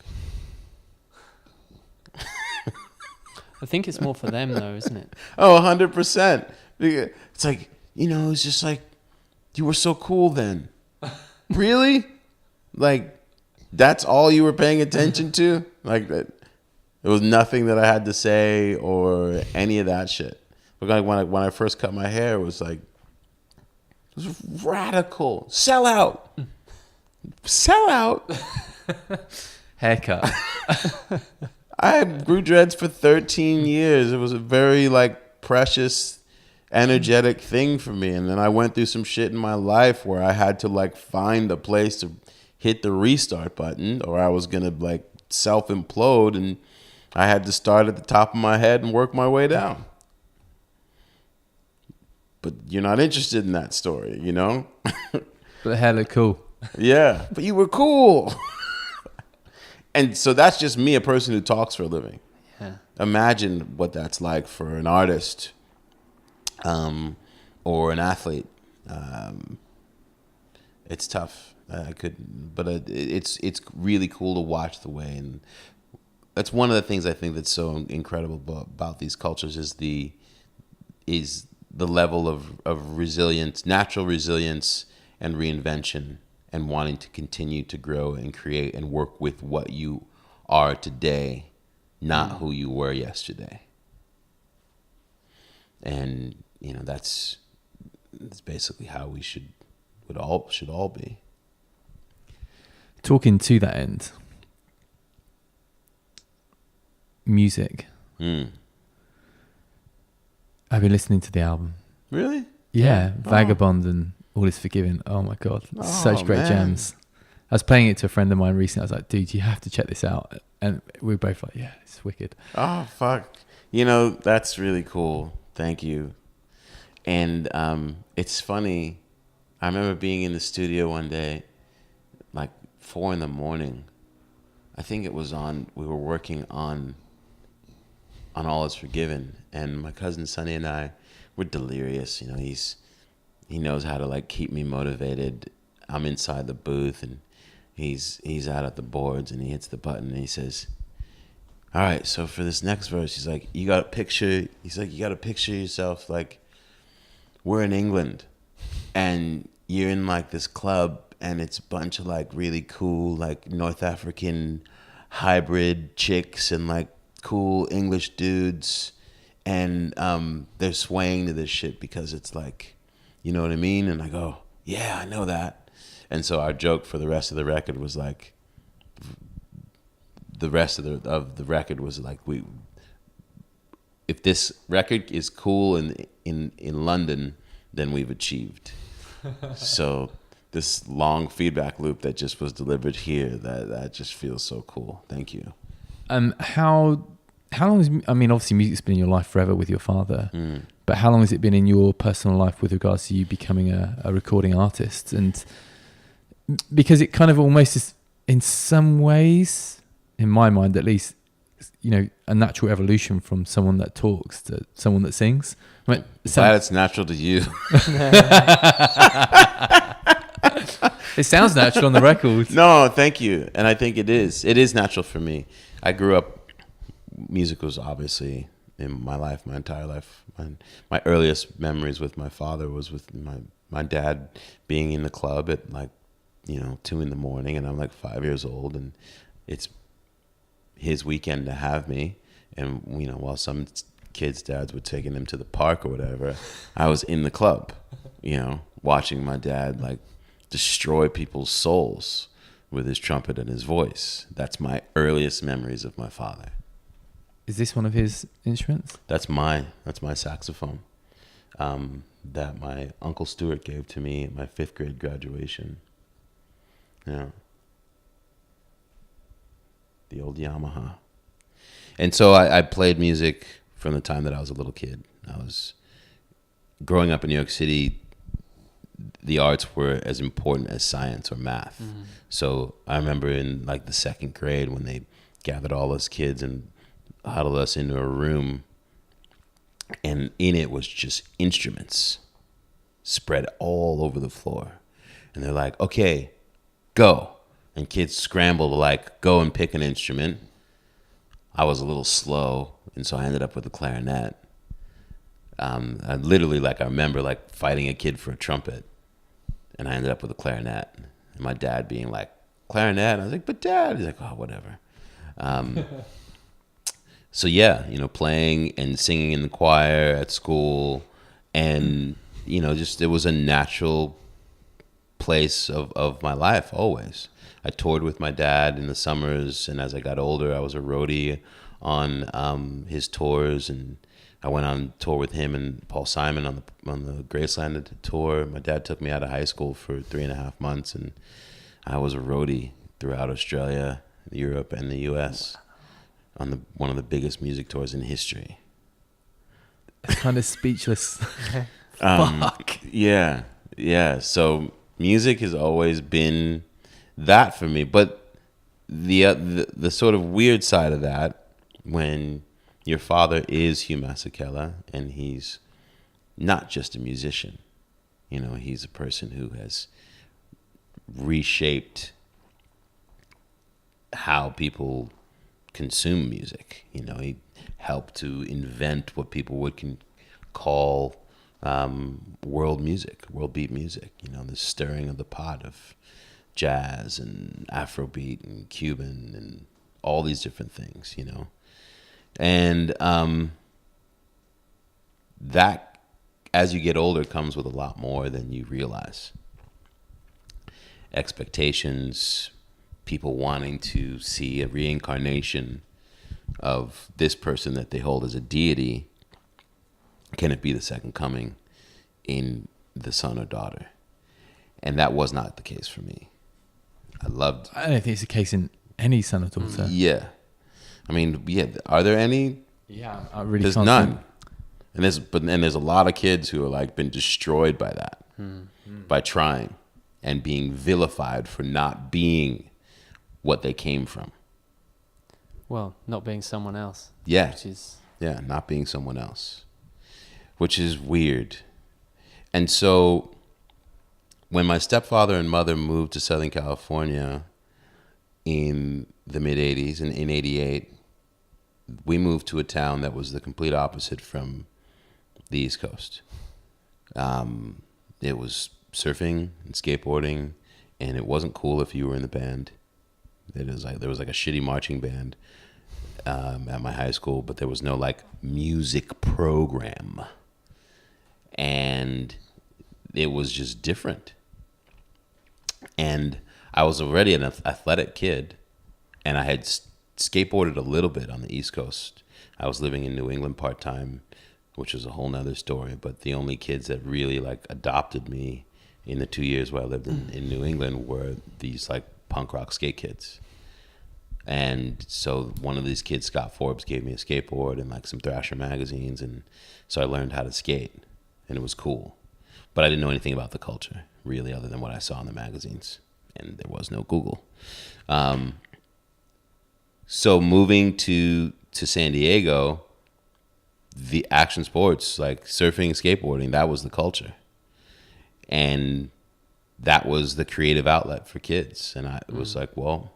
B: I think it's more for them though, isn't it?
A: Oh, 100%. It's like, you know, it's just like, you were so cool then. Really? Like, that's all you were paying attention to? Like, that. There was nothing that I had to say or any of that shit. Like when I first cut my hair, it was like, it was radical. Sell out. Sell out.
C: Haircut.
A: I grew dreads for 13 years. It was a very like precious, energetic thing for me. And then I went through some shit in my life where I had to like find a place to hit the restart button, or I was gonna like self implode, and I had to start at the top of my head and work my way down. But you're not interested in that story, you know?
C: But the hair looked cool.
A: Yeah, but you were cool. And so that's just me, a person who talks for a living.
B: Yeah.
A: Imagine what that's like for an artist or an athlete. It's tough. It's really cool to watch the way, and that's one of the things I think that's so incredible about these cultures is the level of resilience, natural resilience, and reinvention, and wanting to continue to grow and create and work with what you are today, not who you were yesterday. And you know that's basically how we should all be.
C: Talking to that end, music. I've been listening to the album.
A: Really?
C: Yeah,
A: Oh.
C: Vagabond and All Is Forgiven. Oh my god, such great
A: man.
C: jams. I was playing it to a friend of mine recently. I was like, dude, you have to check this out. And we were both like, yeah, it's wicked.
A: Oh, fuck. You know, that's really cool. Thank you. And it's funny. I remember being in the studio one day, like 4 a.m. I think it was we were working on All Is Forgiven. And my cousin Sonny and I were delirious. You know, he knows how to like keep me motivated. I'm inside the booth and he's out at the boards, and he hits the button and he says, all right, so for this next verse, he's like, you got to picture yourself like we're in England and you're in like this club and it's a bunch of like really cool like North African hybrid chicks and like cool English dudes, and they're swaying to this shit because it's like, you know what I mean? And I go, yeah, I know that. And so our joke for the rest of the record was like, the rest of the record was like, if this record is cool in London, then we've achieved. So this long feedback loop that just was delivered here, that just feels so cool. Thank you.
C: How long has, I mean, obviously music's been in your life forever with your father, but how long has it been in your personal life with regards to you becoming a recording artist? And because it kind of almost is, in some ways, in my mind at least, you know, a natural evolution from someone that talks to someone that sings. I mean,
A: Glad it's natural to you.
C: It sounds natural on the record.
A: No, thank you. And I think it is. It is natural for me. I grew up, music was obviously in my life, my entire life. My earliest memories with my father was with my dad being in the club at 2 a.m, and I'm like 5 years old, and it's his weekend to have me. And, while some kids' dads were taking him to the park or whatever, I was in the club, watching my dad destroy people's souls with his trumpet and his voice. That's my earliest memories of my father.
C: Is this one of his instruments?
A: That's my saxophone that my Uncle Stuart gave to me at my 5th grade graduation. Yeah. The old Yamaha. And so I played music from the time that I was a little kid. I was growing up in New York City. The arts were as important as science or math. Mm-hmm. So I remember in the 2nd grade when they gathered all us kids and huddled us into a room, and in it was just instruments spread all over the floor. And they're like, okay, go. And kids scramble to go and pick an instrument. I was a little slow, and so I ended up with a clarinet. I literally, I remember fighting a kid for a trumpet, and I ended up with a clarinet. And my dad being like, clarinet? And I was like, but Dad. He's like, oh, whatever. So yeah, playing and singing in the choir at school, and just it was a natural place of my life always. I toured with my dad in the summers, and as I got older, I was a roadie on his tours, and I went on tour with him and Paul Simon on the Graceland tour. My dad took me out of high school for 3.5 months, and I was a roadie throughout Australia, Europe, and the US on one of the biggest music tours in history.
C: Kind of speechless.
A: Fuck. Yeah. So music has always been that for me, but the sort of weird side of that, when your father is Hugh Masekela, and he's not just a musician, he's a person who has reshaped how people consume music. He helped to invent what people would call world music, world beat music, the stirring of the pot of jazz and Afrobeat and Cuban and all these different things, And that, as you get older, comes with a lot more than you realize. Expectations, people wanting to see a reincarnation of this person that they hold as a deity. Can it be the second coming in the son or daughter? And that was not the case for me. I don't
C: think it's the case in any son or daughter.
A: Yeah. I mean, are there any?
C: Yeah, I really
A: there's
C: can't
A: none.
C: think.
A: And there's a lot of kids who are been destroyed by that, by trying and being vilified for not being what they came from.
B: Well, not being someone else.
A: Yeah. Not being someone else, which is weird. And so when my stepfather and mother moved to Southern California in the mid-'80s, and in 88, we moved to a town that was the complete opposite from the East Coast. It was surfing and skateboarding, and it wasn't cool if you were in the band. There was a shitty marching band at my high school, but there was no music program, and it was just different. And I was already an athletic kid, and I had skateboarded a little bit on the East Coast. I was living in New England part-time, which was a whole nother story. But the only kids that really like adopted me in the 2 years where I lived in New England were these like punk rock skate kids. And so one of these kids, Scott Forbes, gave me a skateboard and like some Thrasher magazines. And so I learned how to skate, and it was cool. But I didn't know anything about the culture, really, other than what I saw in the magazines. And there was no Google. So moving to San Diego, the action sports, like surfing and skateboarding, that was the culture. And that was the creative outlet for kids. And I was like, well,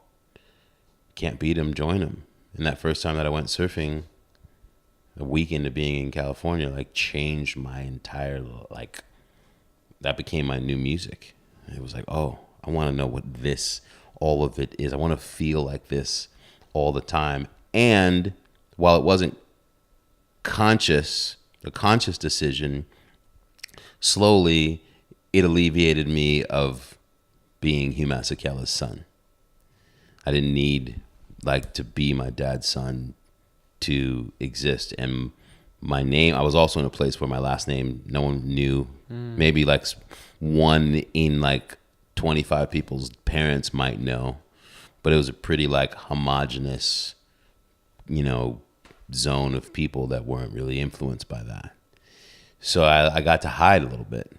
A: can't beat them, join them. And that first time that I went surfing, a week into being in California, like changed my entire, like, that became my new music. And it was like, oh, I want to know what this, all of it is. I want to feel like this all the time. And while it wasn't a conscious decision, slowly it alleviated me of being Hugh Masekela's son. I didn't need like to be my dad's son to exist. And my name, I was also in a place where my last name, no one knew. Maybe like one in like 25 people's parents might know, but it was a pretty like homogenous, you know, zone of people that weren't really influenced by that. So I got to hide a little bit.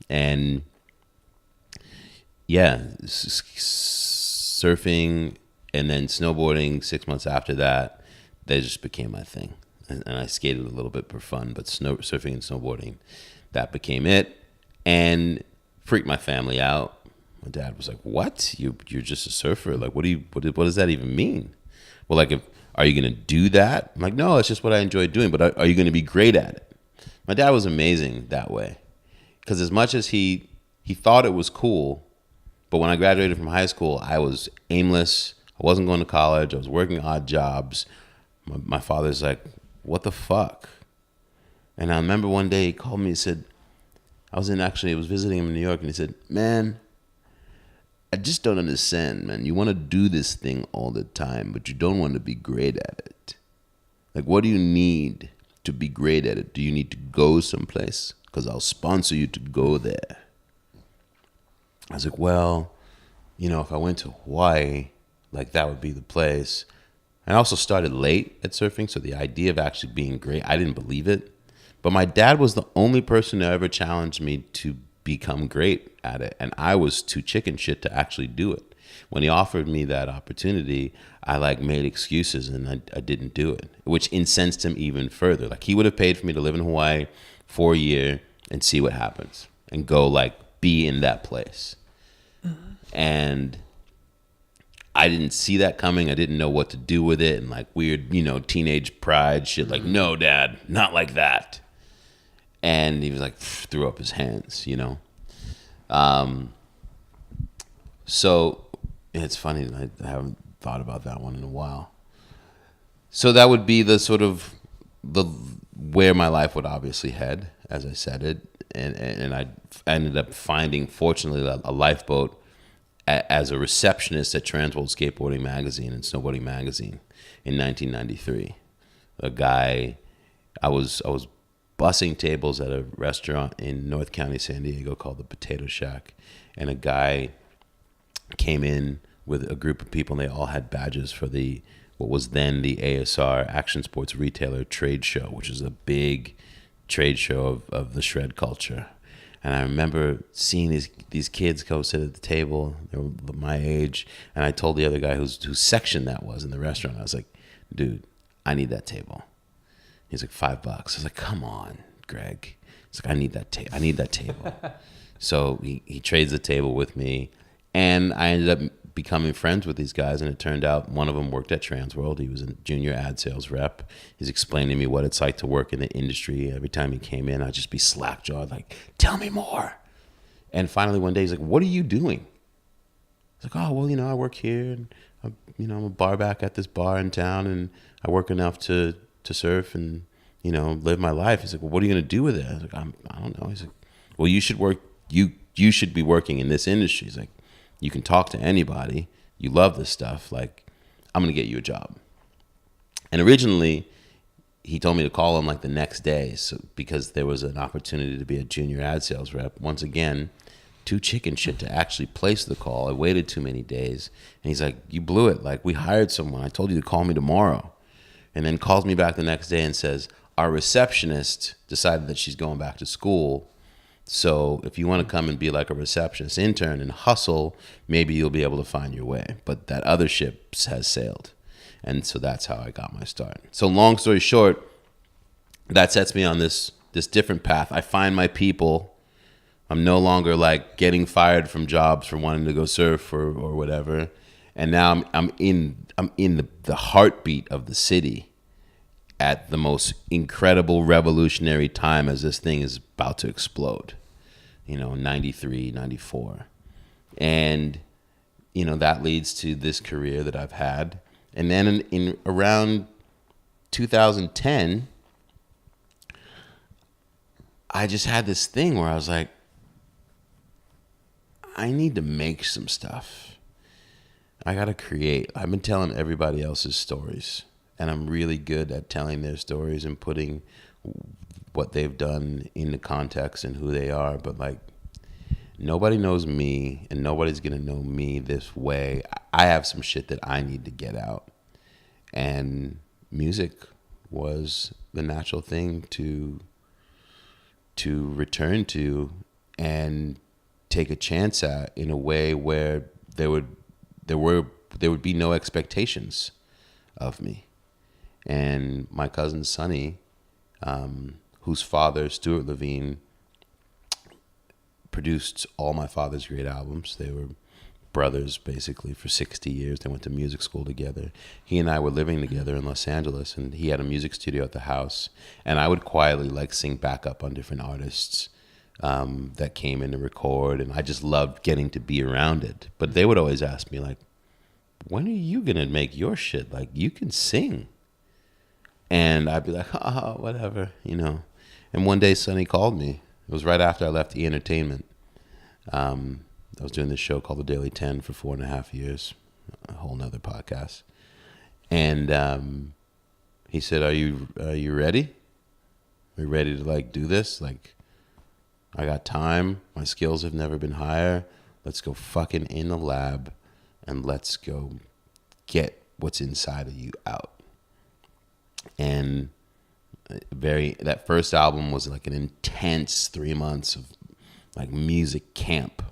A: And yeah, surfing and then snowboarding 6 months after that, they just became my thing. And I skated a little bit for fun, but surfing and snowboarding, that became it. And freaked my family out. My dad was like, "What? You're just a surfer? Like, what does that even mean?" Well, like, are you gonna do that? I'm like, no, it's just what I enjoy doing. But are you gonna be great at it? My dad was amazing that way, because as much as he thought it was cool, but when I graduated from high school, I was aimless. I wasn't going to college. I was working odd jobs. My father's like, "What the fuck?" And I remember one day he called me and said, I was visiting him in New York, and he said, "Man, I just don't understand, man. You want to do this thing all the time, but you don't want to be great at it. Like, what do you need to be great at it? Do you need to go someplace? Because I'll sponsor you to go there." I was like, well, you know, if I went to Hawaii, like that would be the place. And I also started late at surfing, so the idea of actually being great, I didn't believe it. But my dad was the only person who ever challenged me to become great at it. And I was too chicken shit to actually do it. When he offered me that opportunity, I like made excuses and I didn't do it, which incensed him even further. Like, he would have paid for me to live in Hawaii for a year and see what happens and go like be in that place. And I didn't see that coming. I didn't know what to do with it. And like weird, you know, teenage pride shit. Like, no, Dad, not like that. And he was like, threw up his hands, you know. So it's funny. I haven't thought about that one in a while. So that would be the sort of where my life would obviously head, as I said it. And I ended up finding, fortunately, a lifeboat as a receptionist at Transworld Skateboarding Magazine and Snowboarding Magazine in 1993. A guy, I was bussing tables at a restaurant in North County, San Diego called the Potato Shack, and a guy came in with a group of people, and they all had badges for what was then the ASR, Action Sports Retailer Trade Show, which is a big trade show of the shred culture. And I remember seeing these kids go sit at the table. They were my age. And I told the other guy whose section that was in the restaurant, I was like, "Dude, I need that table." He's like, $5. I was like, "Come on, Greg." He's like, I need that table. So he trades the table with me. And I ended up becoming friends with these guys. And it turned out one of them worked at Transworld. He was a junior ad sales rep. He's explaining to me what it's like to work in the industry. Every time he came in, I'd just be slack-jawed, like, "Tell me more." And finally one day he's like, "What are you doing?" I was like, "Oh, well, you know, I work here. And I'm a bar back at this bar in town. And I work enough to surf and, you know, live my life." He's like, "Well, what are you going to do with it?" I was like, I don't know. He's like, "Well, you should work. You should be working in this industry." He's like, "You can talk to anybody. You love this stuff. Like, I'm going to get you a job. And originally, he told me to call him like the next day, so because there was an opportunity to be a junior ad sales rep. Once again, too chicken shit to actually place the call. I waited too many days. And he's like, you blew it. Like, we hired someone. I told you to call me tomorrow. And then calls me back the next day and says, our receptionist decided that she's going back to school. So if you want to come and be like a receptionist intern and hustle, maybe you'll be able to find your way. But that other ship has sailed. And so that's how I got my start. So long story short, that sets me on this different path. I find my people. I'm no longer like getting fired from jobs for wanting to go surf or whatever. And now I'm in the heartbeat of the city at the most incredible revolutionary time as this thing is about to explode. 93, 94. And that leads to this career that I've had. And then in around 2010, I just had this thing where I was like, I need to make some stuff. I got to create. I've been telling everybody else's stories, and I'm really good at telling their stories and putting what they've done into context and who they are. But like, nobody knows me, and nobody's going to know me this way. I have some shit that I need to get out. And music was the natural thing to return to and take a chance at in a way where there would be no expectations of me. And my cousin Sonny, whose father, Stuart Levine, produced all my father's great albums. They were brothers basically for 60 years. They went to music school together. He and I were living together in Los Angeles, and he had a music studio at the house. And I would quietly like sing backup on different artists that came in to record, and I just loved getting to be around it. But they would always ask me like, when are you gonna make your shit? Like, you can sing. And I'd be like, whatever, And one day Sonny called me. It was right after I left E! Entertainment. I was doing this show called The Daily 10 for 4.5 years, a whole nother podcast. And he said, are you ready? Are you ready to like do this? Like, I got time. My skills have never been higher. Let's go fucking in the lab and let's go get what's inside of you out. And that first album was like an intense 3 months of like music camp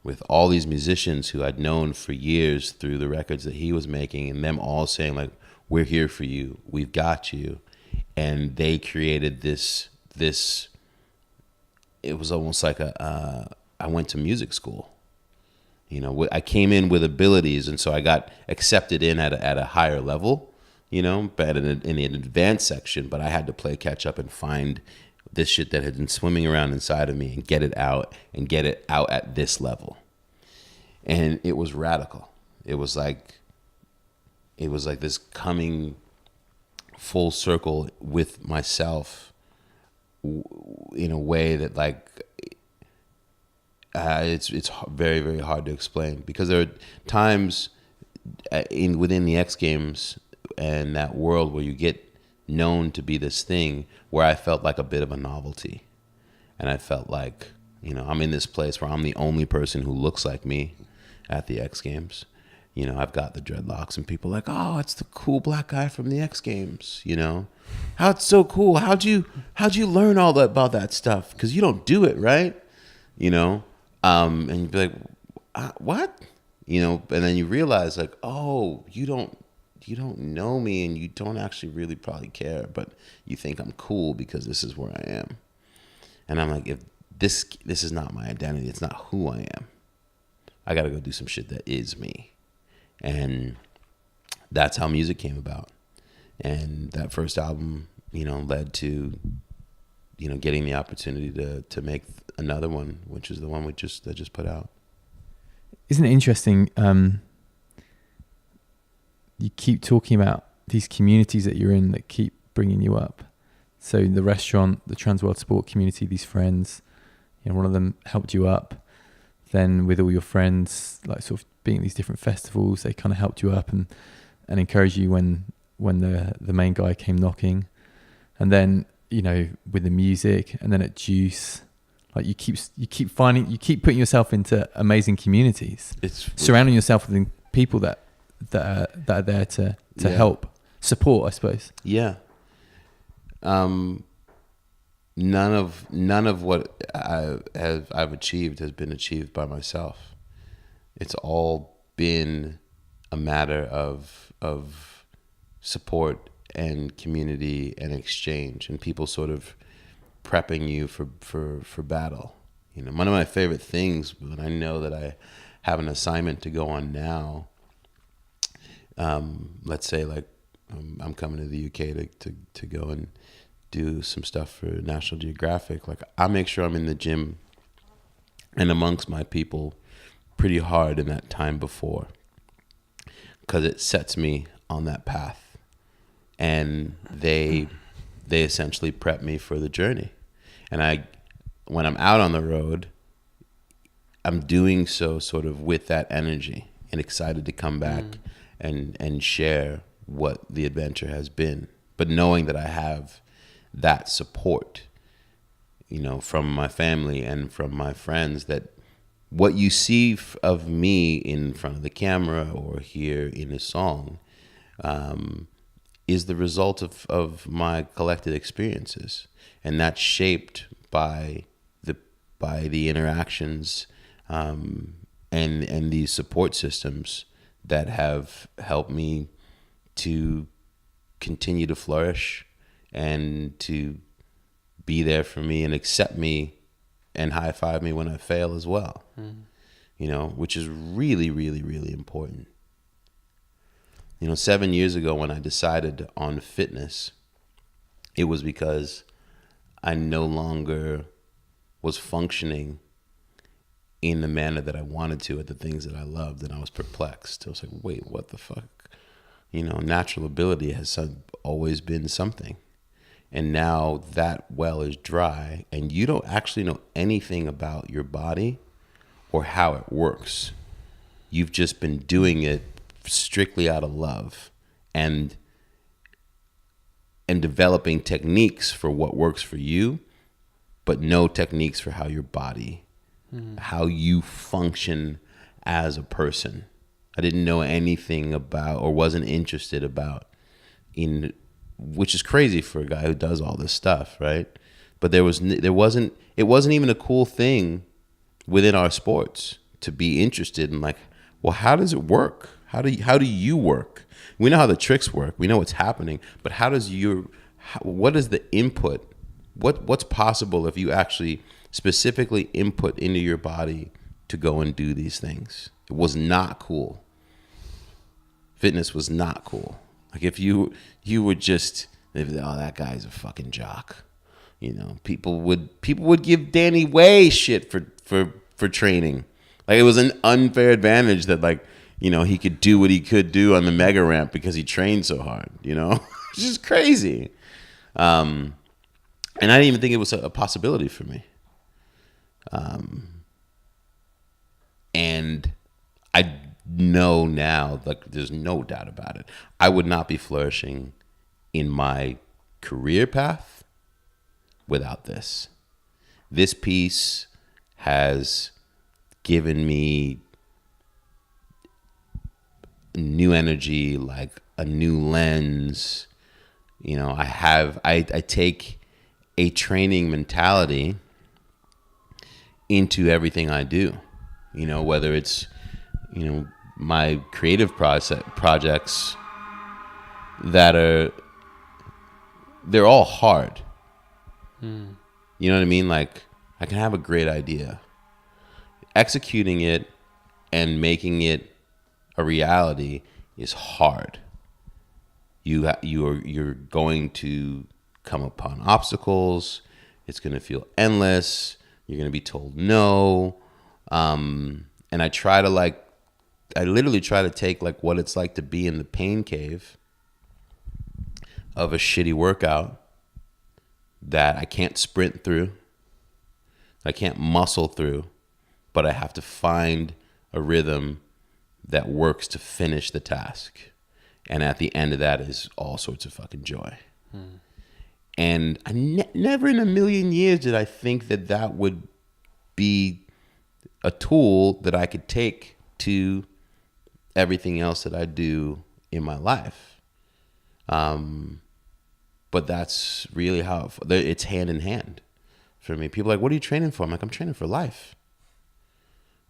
A: with all these musicians who I'd known for years through the records that he was making, and them all saying like, we're here for you, we've got you. And they created this it was almost like I went to music school. I came in with abilities, and so I got accepted in at a higher level, but in the advanced section, but I had to play catch up and find this shit that had been swimming around inside of me and get it out at this level. And it was radical. It was like this coming full circle with myself in a way that like, it's very, very hard to explain, because there are times within the X Games and that world where you get known to be this thing where I felt like a bit of a novelty. And I felt like, I'm in this place where I'm the only person who looks like me at the X Games. I've got the dreadlocks, and people are like, oh, it's the cool black guy from the X Games, How it's so cool. How'd you learn all that about that stuff? Because you don't do it, right? And you'd be like, what? And then you realize like, oh, you don't know me, and you don't actually really probably care, but you think I'm cool because this is where I am. And I'm like, if this is not my identity, it's not who I am, I got to go do some shit that is me. And that's how music came about. And that first album, led to, getting the opportunity to make another one, which is the one I just put out.
C: Isn't it interesting? You keep talking about these communities that you're in that keep bringing you up. So the restaurant, the Transworld sport community, these friends, one of them helped you up. Then with all your friends, like sort of being at these different festivals, they kind of helped you up. And and encourage you when the main guy came knocking. And then, you know, with the music, and then at Deuce, like you keep putting yourself into amazing communities. It's surrounding yourself with people that are there to help, support, I suppose.
A: Yeah. None of what I've achieved has been achieved by myself. It's all been a matter of support and community and exchange, and people sort of prepping you for battle. You know, one of my favorite things when I know that I have an assignment to go on now, let's say like I'm coming to the UK to go and do some stuff for National Geographic, like I make sure I'm in the gym and amongst my people pretty hard in that time before, because it sets me on that path. And they essentially prep me for the journey. And when I'm out on the road, I'm doing so sort of with that energy and excited to come back and share what the adventure has been. But knowing that I have that support, you know, from my family and from my friends, that what you see of me in front of the camera or here in a song, is the result of my collected experiences, and that's shaped by the interactions and these support systems that have helped me to continue to flourish and to be there for me and accept me and high five me when I fail as well. You know, which is really, really, really important. You know, 7 years ago when I decided on fitness, it was because I no longer was functioning in the manner that I wanted to at the things that I loved, and I was perplexed. I was like, wait, what the fuck? You know, natural ability has always been something. And now that well is dry, and you don't actually know anything about your body or how it works. You've just been doing it strictly out of love and developing techniques for what works for you, but no techniques for how your body, how you function as a person. I didn't know anything about, or wasn't interested about, which is crazy for a guy who does all this stuff, right? But it wasn't even a cool thing within our sports to be interested in, like, well, how does it work? How do you work? We know how the tricks work. We know what's happening, but what is the input? What's possible if you actually specifically input into your body to go and do these things? It was not cool. Fitness was not cool. Like if you were just, oh, that guy's a fucking jock. You know, people would give Danny Way shit for training. Like it was an unfair advantage that, like, you know, he could do what he could do on the mega ramp because he trained so hard, you know? It's just crazy. And I didn't even think it was a possibility for me. And I know now, like, there's no doubt about it, I would not be flourishing in my career path without this. This piece has given me new energy, like a new lens. You know, I take a training mentality into everything I do. You know, whether it's, you know, my creative projects they're all hard. You know what I mean? Like, I can have a great idea. Executing it and making it a reality is hard. You're going to come upon obstacles. It's going to feel endless. You're going to be told no. And I literally try to take like what it's like to be in the pain cave of a shitty workout that I can't sprint through, I can't muscle through, but I have to find a rhythm that works to finish the task. And at the end of that is all sorts of fucking joy. And I never in a million years did I think that that would be a tool that I could take to everything else that I do in my life. But that's really how it's hand in hand for me. People are like, what are you training for? I'm like, I'm training for life.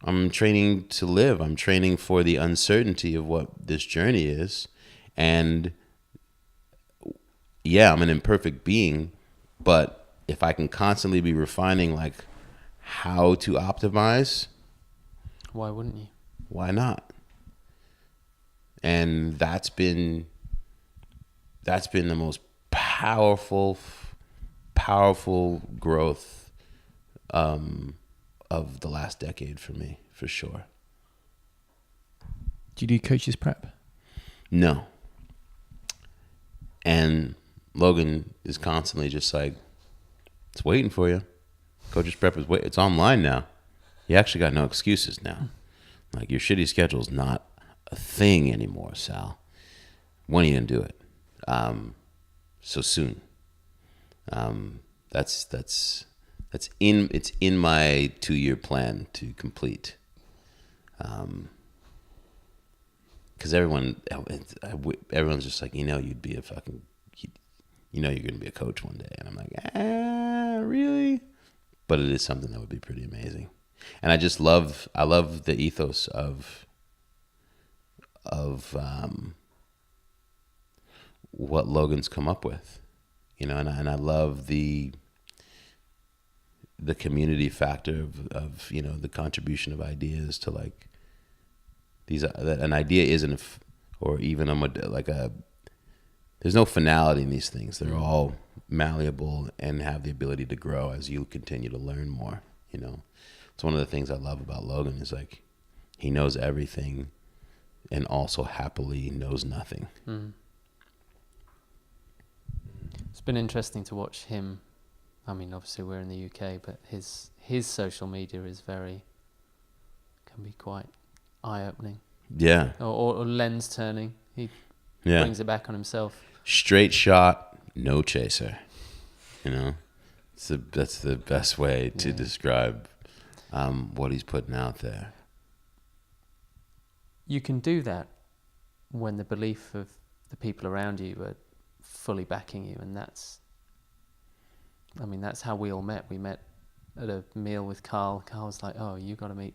A: I'm training to live. I'm training for the uncertainty of what this journey is. And yeah, I'm an imperfect being, but if I can constantly be refining like how to optimize,
B: why wouldn't you?
A: Why not? And that's been the most powerful growth of the last decade for me, for sure.
C: Do you do coaches prep?
A: No. And Logan is constantly just like, it's waiting for you. Coaches prep is it's online now. You actually got no excuses now. Like, your shitty schedule is not a thing anymore, Sal. When are you gonna do it? So soon. It's in my 2-year plan to complete. Because everyone's just like, you'd be a fucking, you're going to be a coach one day. And I'm like, really? But it is something that would be pretty amazing. And I love the ethos of what Logan's come up with, and I love the community factor of the contribution of ideas to like these. An idea isn't or even there's no finality in these things. They're all malleable and have the ability to grow as you continue to learn more. It's one of the things I love about Logan is like he knows everything and also happily knows nothing.
B: It's been interesting to watch him. I mean, obviously we're in the UK, but his social media can be quite eye-opening.
A: Yeah.
B: Or lens turning. He brings it back on himself.
A: Straight shot, no chaser. That's the best way to describe what he's putting out there.
B: You can do that when the belief of the people around you are fully backing you, and that's how we all met. We met at a meal with Carl. Carl was like, "Oh, you got to meet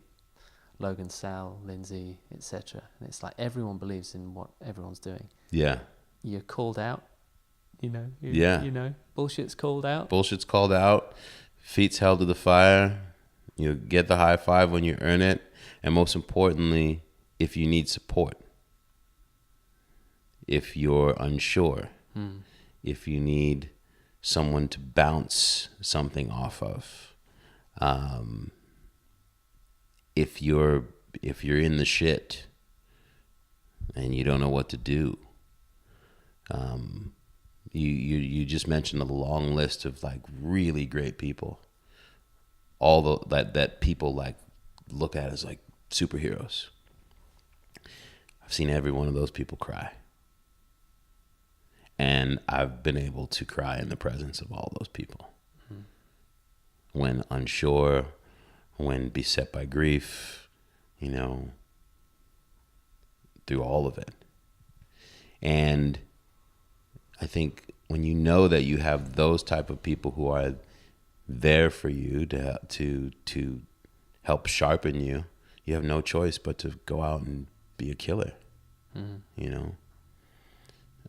B: Logan, Sal, Lindsay, etc." And it's like everyone believes in what everyone's doing.
A: Yeah.
B: You're called out. Bullshit's called out.
A: Bullshit's called out. Feet's held to the fire. You get the high five when you earn it. And most importantly, if you need support. If you're unsure. If you need someone to bounce something off of. If you're in the shit and you don't know what to do. You just mentioned a long list of like really great people. All that people like look at as like superheroes. I've seen every one of those people cry. And I've been able to cry in the presence of all those people. When unsure, when beset by grief, through all of it. And I think when you know that you have those type of people who are there for you to help sharpen you, you have no choice but to go out and be a killer.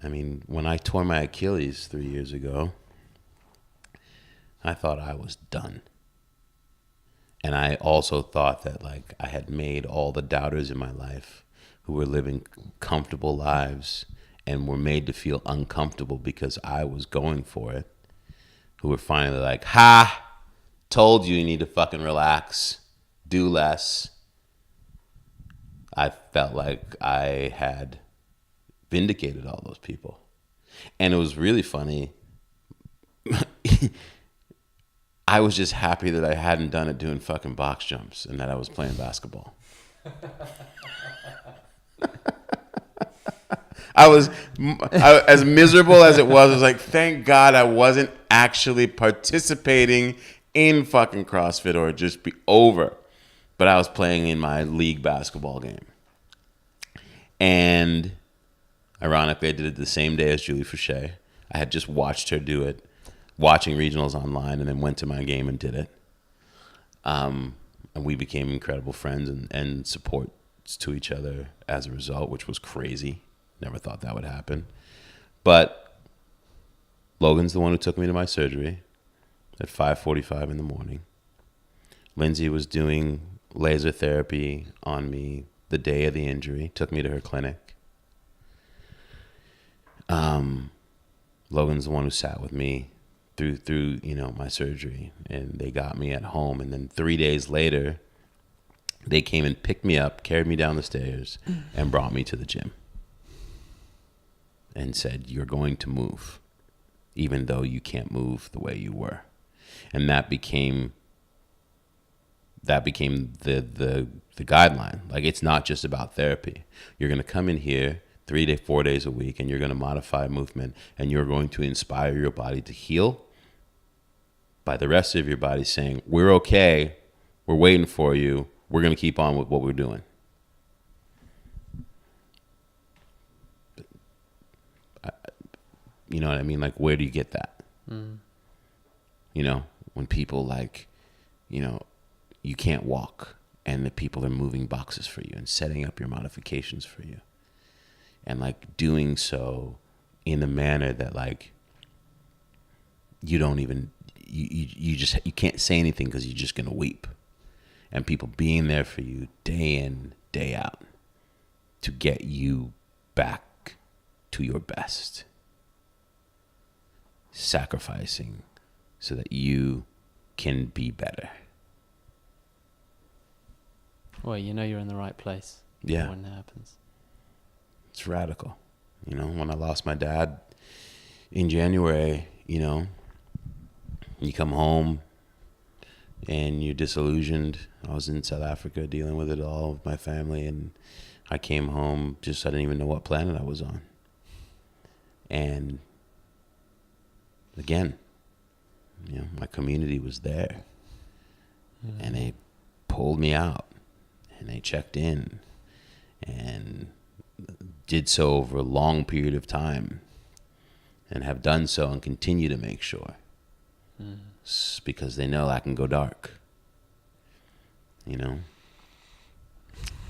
A: I mean, when I tore my Achilles 3 years ago, I thought I was done. And I also thought that like I had made all the doubters in my life who were living comfortable lives and were made to feel uncomfortable because I was going for it, who were finally like, told you need to fucking relax, do less. I felt like I had vindicated all those people. And it was really funny. I was just happy that I hadn't done it doing fucking box jumps and that I was playing basketball. As miserable as it was, I was like, thank God I wasn't actually participating in fucking CrossFit or just be over. But I was playing in my league basketball game. And ironically, I did it the same day as Julie Fouché. I had just watched her do it, watching regionals online, and then went to my game and did it. And we became incredible friends and supports to each other as a result, which was crazy. Never thought that would happen. But Logan's the one who took me to my surgery at 5:45 in the morning. Lindsay was doing laser therapy on me the day of the injury, took me to her clinic. Logan's the one who sat with me through my surgery, and they got me at home. And then 3 days later, they came and picked me up, carried me down the stairs, and brought me to the gym and said, you're going to move, even though you can't move the way you were. And that became the guideline. Like, it's not just about therapy. You're going to come in here 3 to 4 days a week, and you're going to modify movement, and you're going to inspire your body to heal by the rest of your body saying, we're okay, we're waiting for you, we're going to keep on with what we're doing. You know what I mean? Like, where do you get that? When people you can't walk, and the people are moving boxes for you and setting up your modifications for you. And like doing so in a manner that like you don't even you can't say anything because you're just gonna weep. And people being there for you day in, day out to get you back to your best. Sacrificing so that you can be better.
B: Well, you're in the right place.
A: Yeah.
B: When that happens.
A: It's radical. When I lost my dad in January, you come home and you're disillusioned. I was in South Africa dealing with it all with my family, and I came home I didn't even know what planet I was on. And again, my community was there, and they pulled me out, and they checked in, and did so over a long period of time, and have done so and continue to make sure, because they know I can go dark.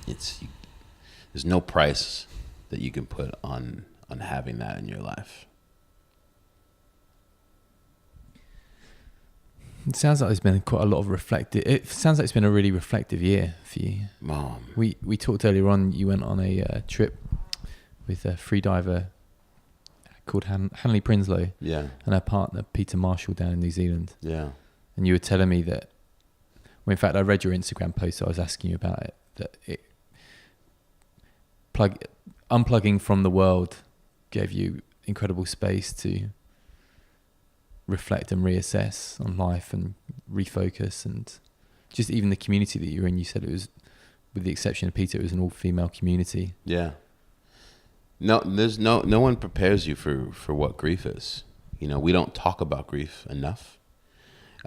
A: There's no price that you can put on having that in your life.
C: It sounds like there's been quite a lot of it sounds like it's been a really reflective year for you. We talked earlier on, you went on a trip with a freediver called Hanley Prinsloo.
A: Yeah.
C: And her partner, Peter Marshall, down in New Zealand.
A: Yeah.
C: And you were telling me that, well, in fact, I read your Instagram post, so I was asking you about it, that unplugging from the world gave you incredible space to reflect and reassess on life and refocus, and just even the community that you're in. You said it was, with the exception of Peter, it was an all-female community.
A: Yeah. No one prepares you for what grief is. We don't talk about grief enough.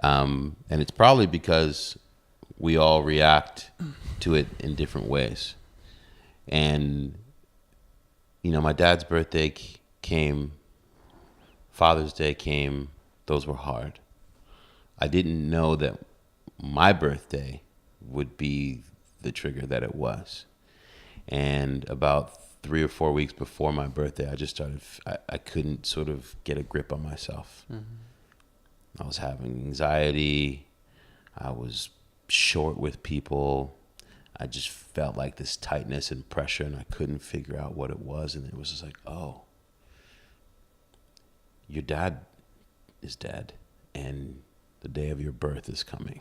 A: And it's probably because we all react to it in different ways. And, my dad's birthday came, Father's Day came, those were hard. I didn't know that my birthday would be the trigger that it was. And about 3 or 4 weeks before my birthday, I just started, I couldn't sort of get a grip on myself. I was having anxiety. I was short with people. I just felt like this tightness and pressure, and I couldn't figure out what it was. And it was just like, oh, your dad is dead, and the day of your birth is coming.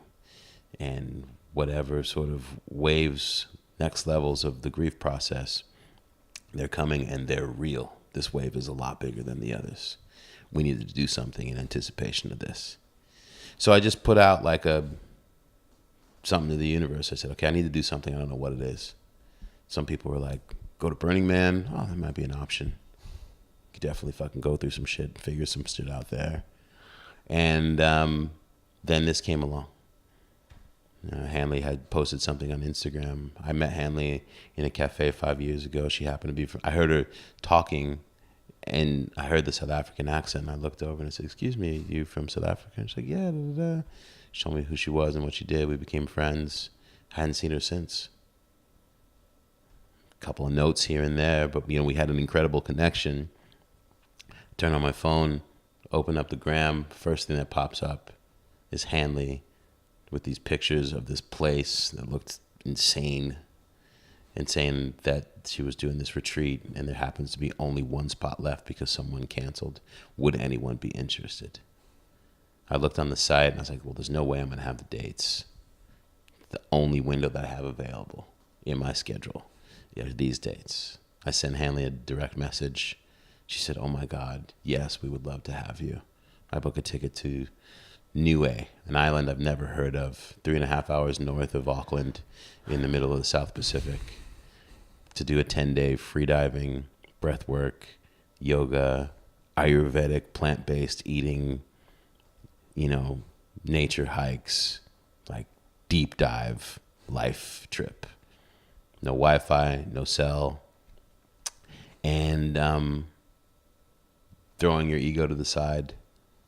A: And whatever sort of waves, next levels of the grief process, they're coming, and they're real. This wave is a lot bigger than the others. We needed to do something in anticipation of this. So I just put out like something to the universe. I said, okay, I need to do something. I don't know what it is. Some people were like, go to Burning Man. Oh, that might be an option. could definitely fucking go through some shit and figure some shit out there. And then this came along. Hanley had posted something on Instagram. I met Hanley in a cafe 5 years ago. She happened to be from, I heard her talking, and I heard the South African accent. And I looked over and I said, "Excuse me, you from South Africa?" And she's like, "Yeah, da, da, da." She told me who she was and what she did. We became friends. I hadn't seen her since. A couple of notes here and there, but we had an incredible connection. Turn on my phone, open up the gram. First thing that pops up is Hanley with these pictures of this place that looked insane, and saying that she was doing this retreat and there happens to be only one spot left because someone canceled. Would anyone be interested? I looked on the site and I was like, well, there's no way I'm going to have the dates. The only window that I have available in my schedule are these dates. I sent Hanley a direct message. She said, "Oh my God, yes, we would love to have you." I booked a ticket to Niue, an island I've never heard of, 3.5 hours north of Auckland in the middle of the South Pacific, to do a 10-day freediving, breath work, yoga, Ayurvedic, plant-based eating, nature hikes, like deep dive life trip. No Wi-Fi, no cell, and throwing your ego to the side.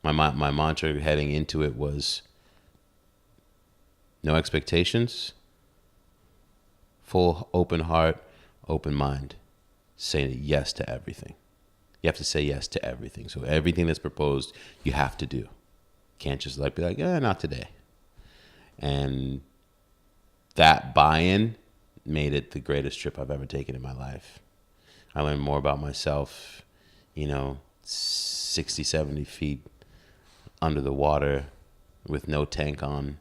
A: My mantra heading into it was no expectations, full open heart, open mind. Say yes to everything. You have to say yes to everything. So everything that's proposed, you have to do. Can't just be like, not today. And that buy-in made it the greatest trip I've ever taken in my life. I learned more about myself, 60, 70 feet under the water with no tank on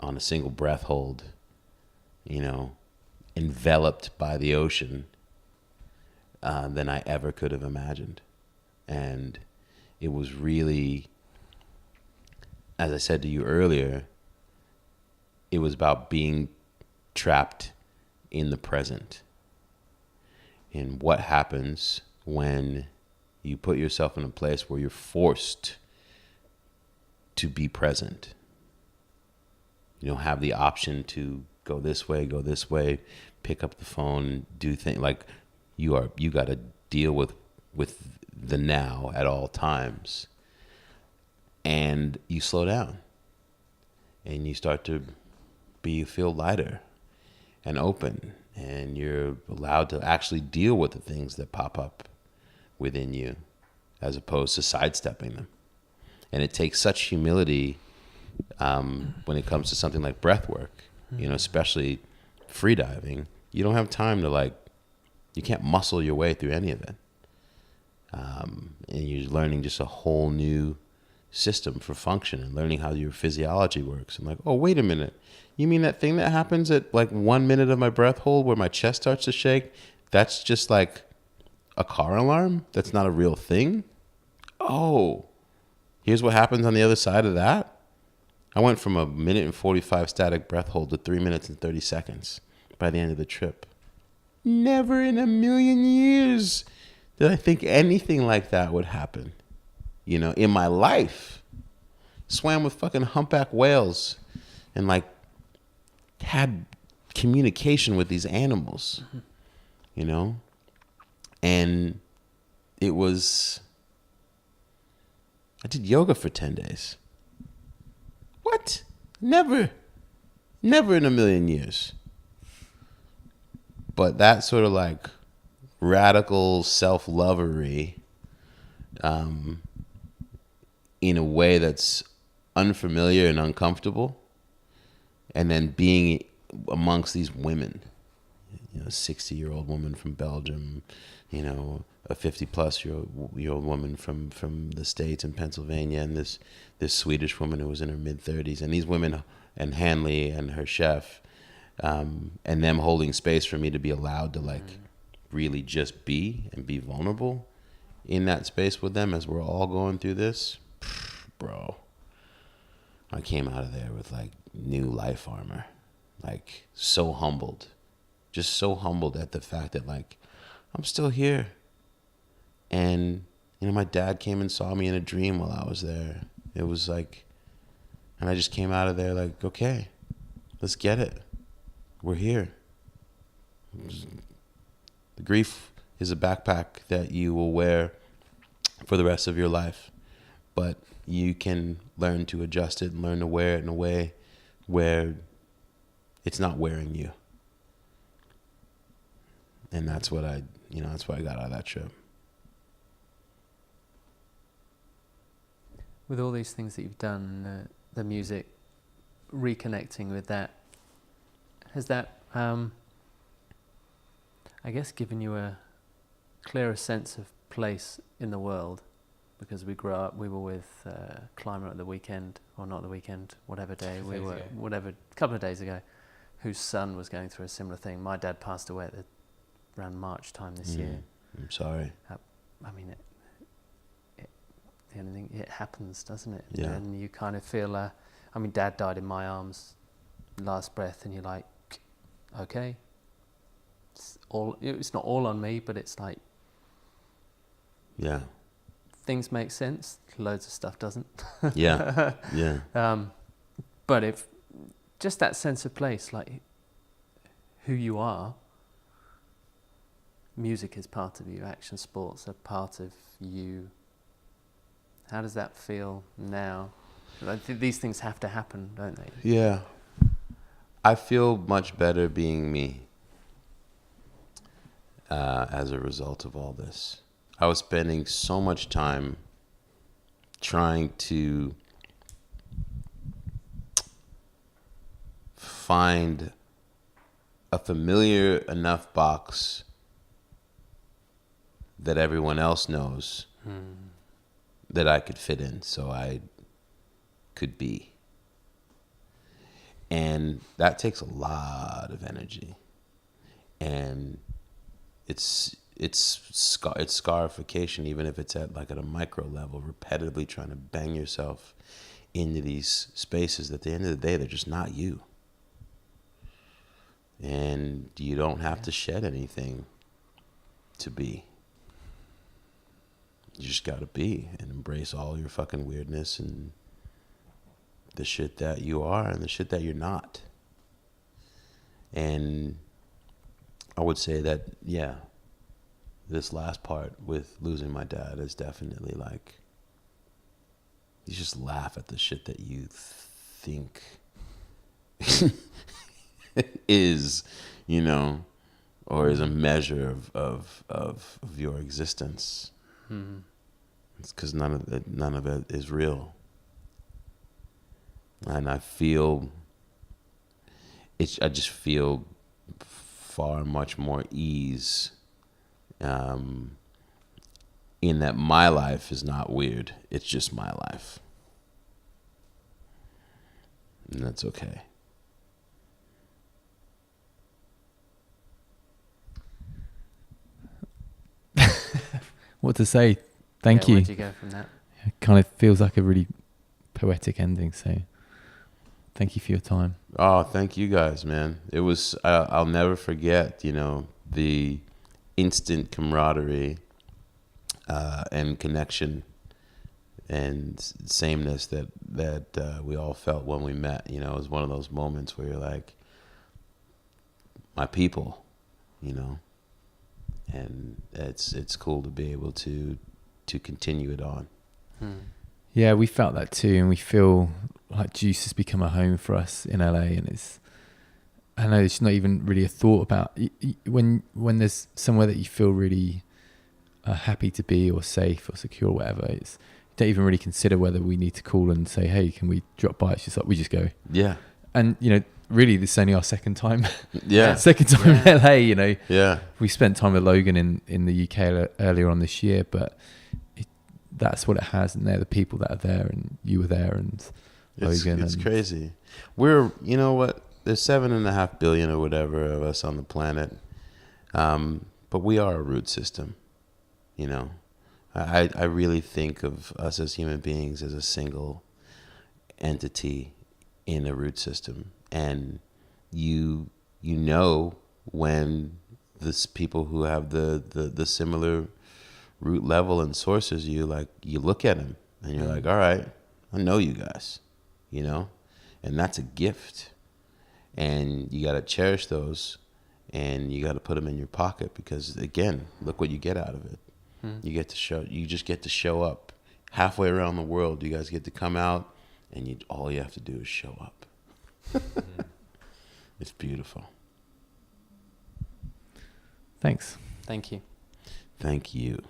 A: a single breath hold, enveloped by the ocean than I ever could have imagined. And it was really, as I said to you earlier, it was about being trapped in the present. And what happens when you put yourself in a place where you're forced to be present. You don't have the option to go this way, pick up the phone, do things. Like you got to deal with the now at all times. And you slow down and you start to feel lighter and open, and you're allowed to actually deal with the things that pop up within you as opposed to sidestepping them. And it takes such humility when it comes to something like breath work, especially freediving. You don't have time to you can't muscle your way through any of it. And you're learning just a whole new system for function and learning how your physiology works. And oh, wait a minute. You mean that thing that happens at 1 minute of my breath hold where my chest starts to shake? That's just a car alarm? That's not a real thing? Oh, here's what happens on the other side of that. I went from 1 minute and 45 static breath hold to 3 minutes and 30 seconds by the end of the trip. Never in a million years did I think anything like that would happen. In my life. Swam with fucking humpback whales and had communication with these animals, and it was, I did yoga for 10 days. What? Never in a million years. But that sort of radical self-lovery, in a way that's unfamiliar and uncomfortable, and then being amongst these women, a 60-year-old woman from Belgium, a 50-plus-year-old woman from the States and Pennsylvania, and this Swedish woman who was in her mid-30s, and these women and Hanley and her chef, and them holding space for me to be allowed to really just be and be vulnerable in that space with them as we're all going through this. Bro, I came out of there with new life armor, so humbled, just so humbled at the fact that I'm still here. And, you know, my dad came and saw me in a dream while I was there. It was like, and I just came out of there like, okay, let's get it. We're here. The grief is a backpack that you will wear for the rest of your life, but you can learn to adjust it and learn to wear it in a way where it's not wearing you. And that's what that's what I got out of that trip.
B: With all these things that you've done, the music, reconnecting with that, has that, I guess, given you a clearer sense of place in the world? Because we grew up, we were with Climber at the weekend, or not the weekend, whatever day we were, a couple of days ago, whose son was going through a similar thing. My dad passed away around March time this year.
A: I'm sorry.
B: I mean, it happens, doesn't it?
A: Yeah.
B: And you kind of feel, I mean, Dad died in my arms, last breath, and you're like, okay, it's not all on me, but it's like,
A: yeah,
B: things make sense. Loads of stuff doesn't.
A: Yeah, yeah.
B: But if just that sense of place, like who you are, music is part of you, action sports are part of you. How does that feel now? These things have to happen, don't they?
A: Yeah. I feel much better being me as a result of all this. I was spending so much time trying to find a familiar enough box that everyone else knows that I could fit in, so I could be. And that takes a lot of energy. And it's scarification, even if it's at a micro level, repetitively trying to bang yourself into these spaces that at the end of the day, they're just not you. And you don't have to shed anything to be. You just gotta be and embrace all your fucking weirdness and the shit that you are and the shit that you're not. And I would say that, yeah, this last part with losing my dad is definitely like, you just laugh at the shit that you think is, or is a measure of your existence.
B: Mm-hmm.
A: It's because none of it is real. And I just feel far much more ease in that my life is not weird. It's just my life. And that's okay.
C: What to say? Thank you.
B: Where'd you go from that?
C: It kind of feels like a really poetic ending, so thank you for your time.
A: Oh, thank you guys, man. It was, I'll never forget, the instant camaraderie and connection and sameness that we all felt when we met. It was one of those moments where you're like, my people, and it's cool to be able to continue it on.
C: Yeah, we felt that too, and we feel like Deuce has become a home for us in LA, and I know it's not even really a thought about when there's somewhere that you feel really happy to be or safe or secure or whatever. You don't even really consider whether we need to call and say, hey, can we drop by? It's just like we just go.
A: Yeah.
C: And really, this is only our second time.
A: Yeah.
C: Second time in LA.
A: Yeah.
C: We spent time with Logan in the UK earlier on this year, but that's what it has, and they're the people that are there, and you were there, and Logan.
A: It's crazy. We're, there's 7.5 billion or whatever of us on the planet, but we are a root system. I really think of us as human beings as a single entity in a root system, and when this people who have the similar root level and sources, you look at them and you're like, all right, I know you guys, you know, and that's a gift, and you got to cherish those, and you got to put them in your pocket, because again, look what you get out of it. You just get to show up halfway around the world. You guys get to come out, and all you have to do is show up. It's beautiful.
C: Thanks.
B: Thank you.
A: Thank you.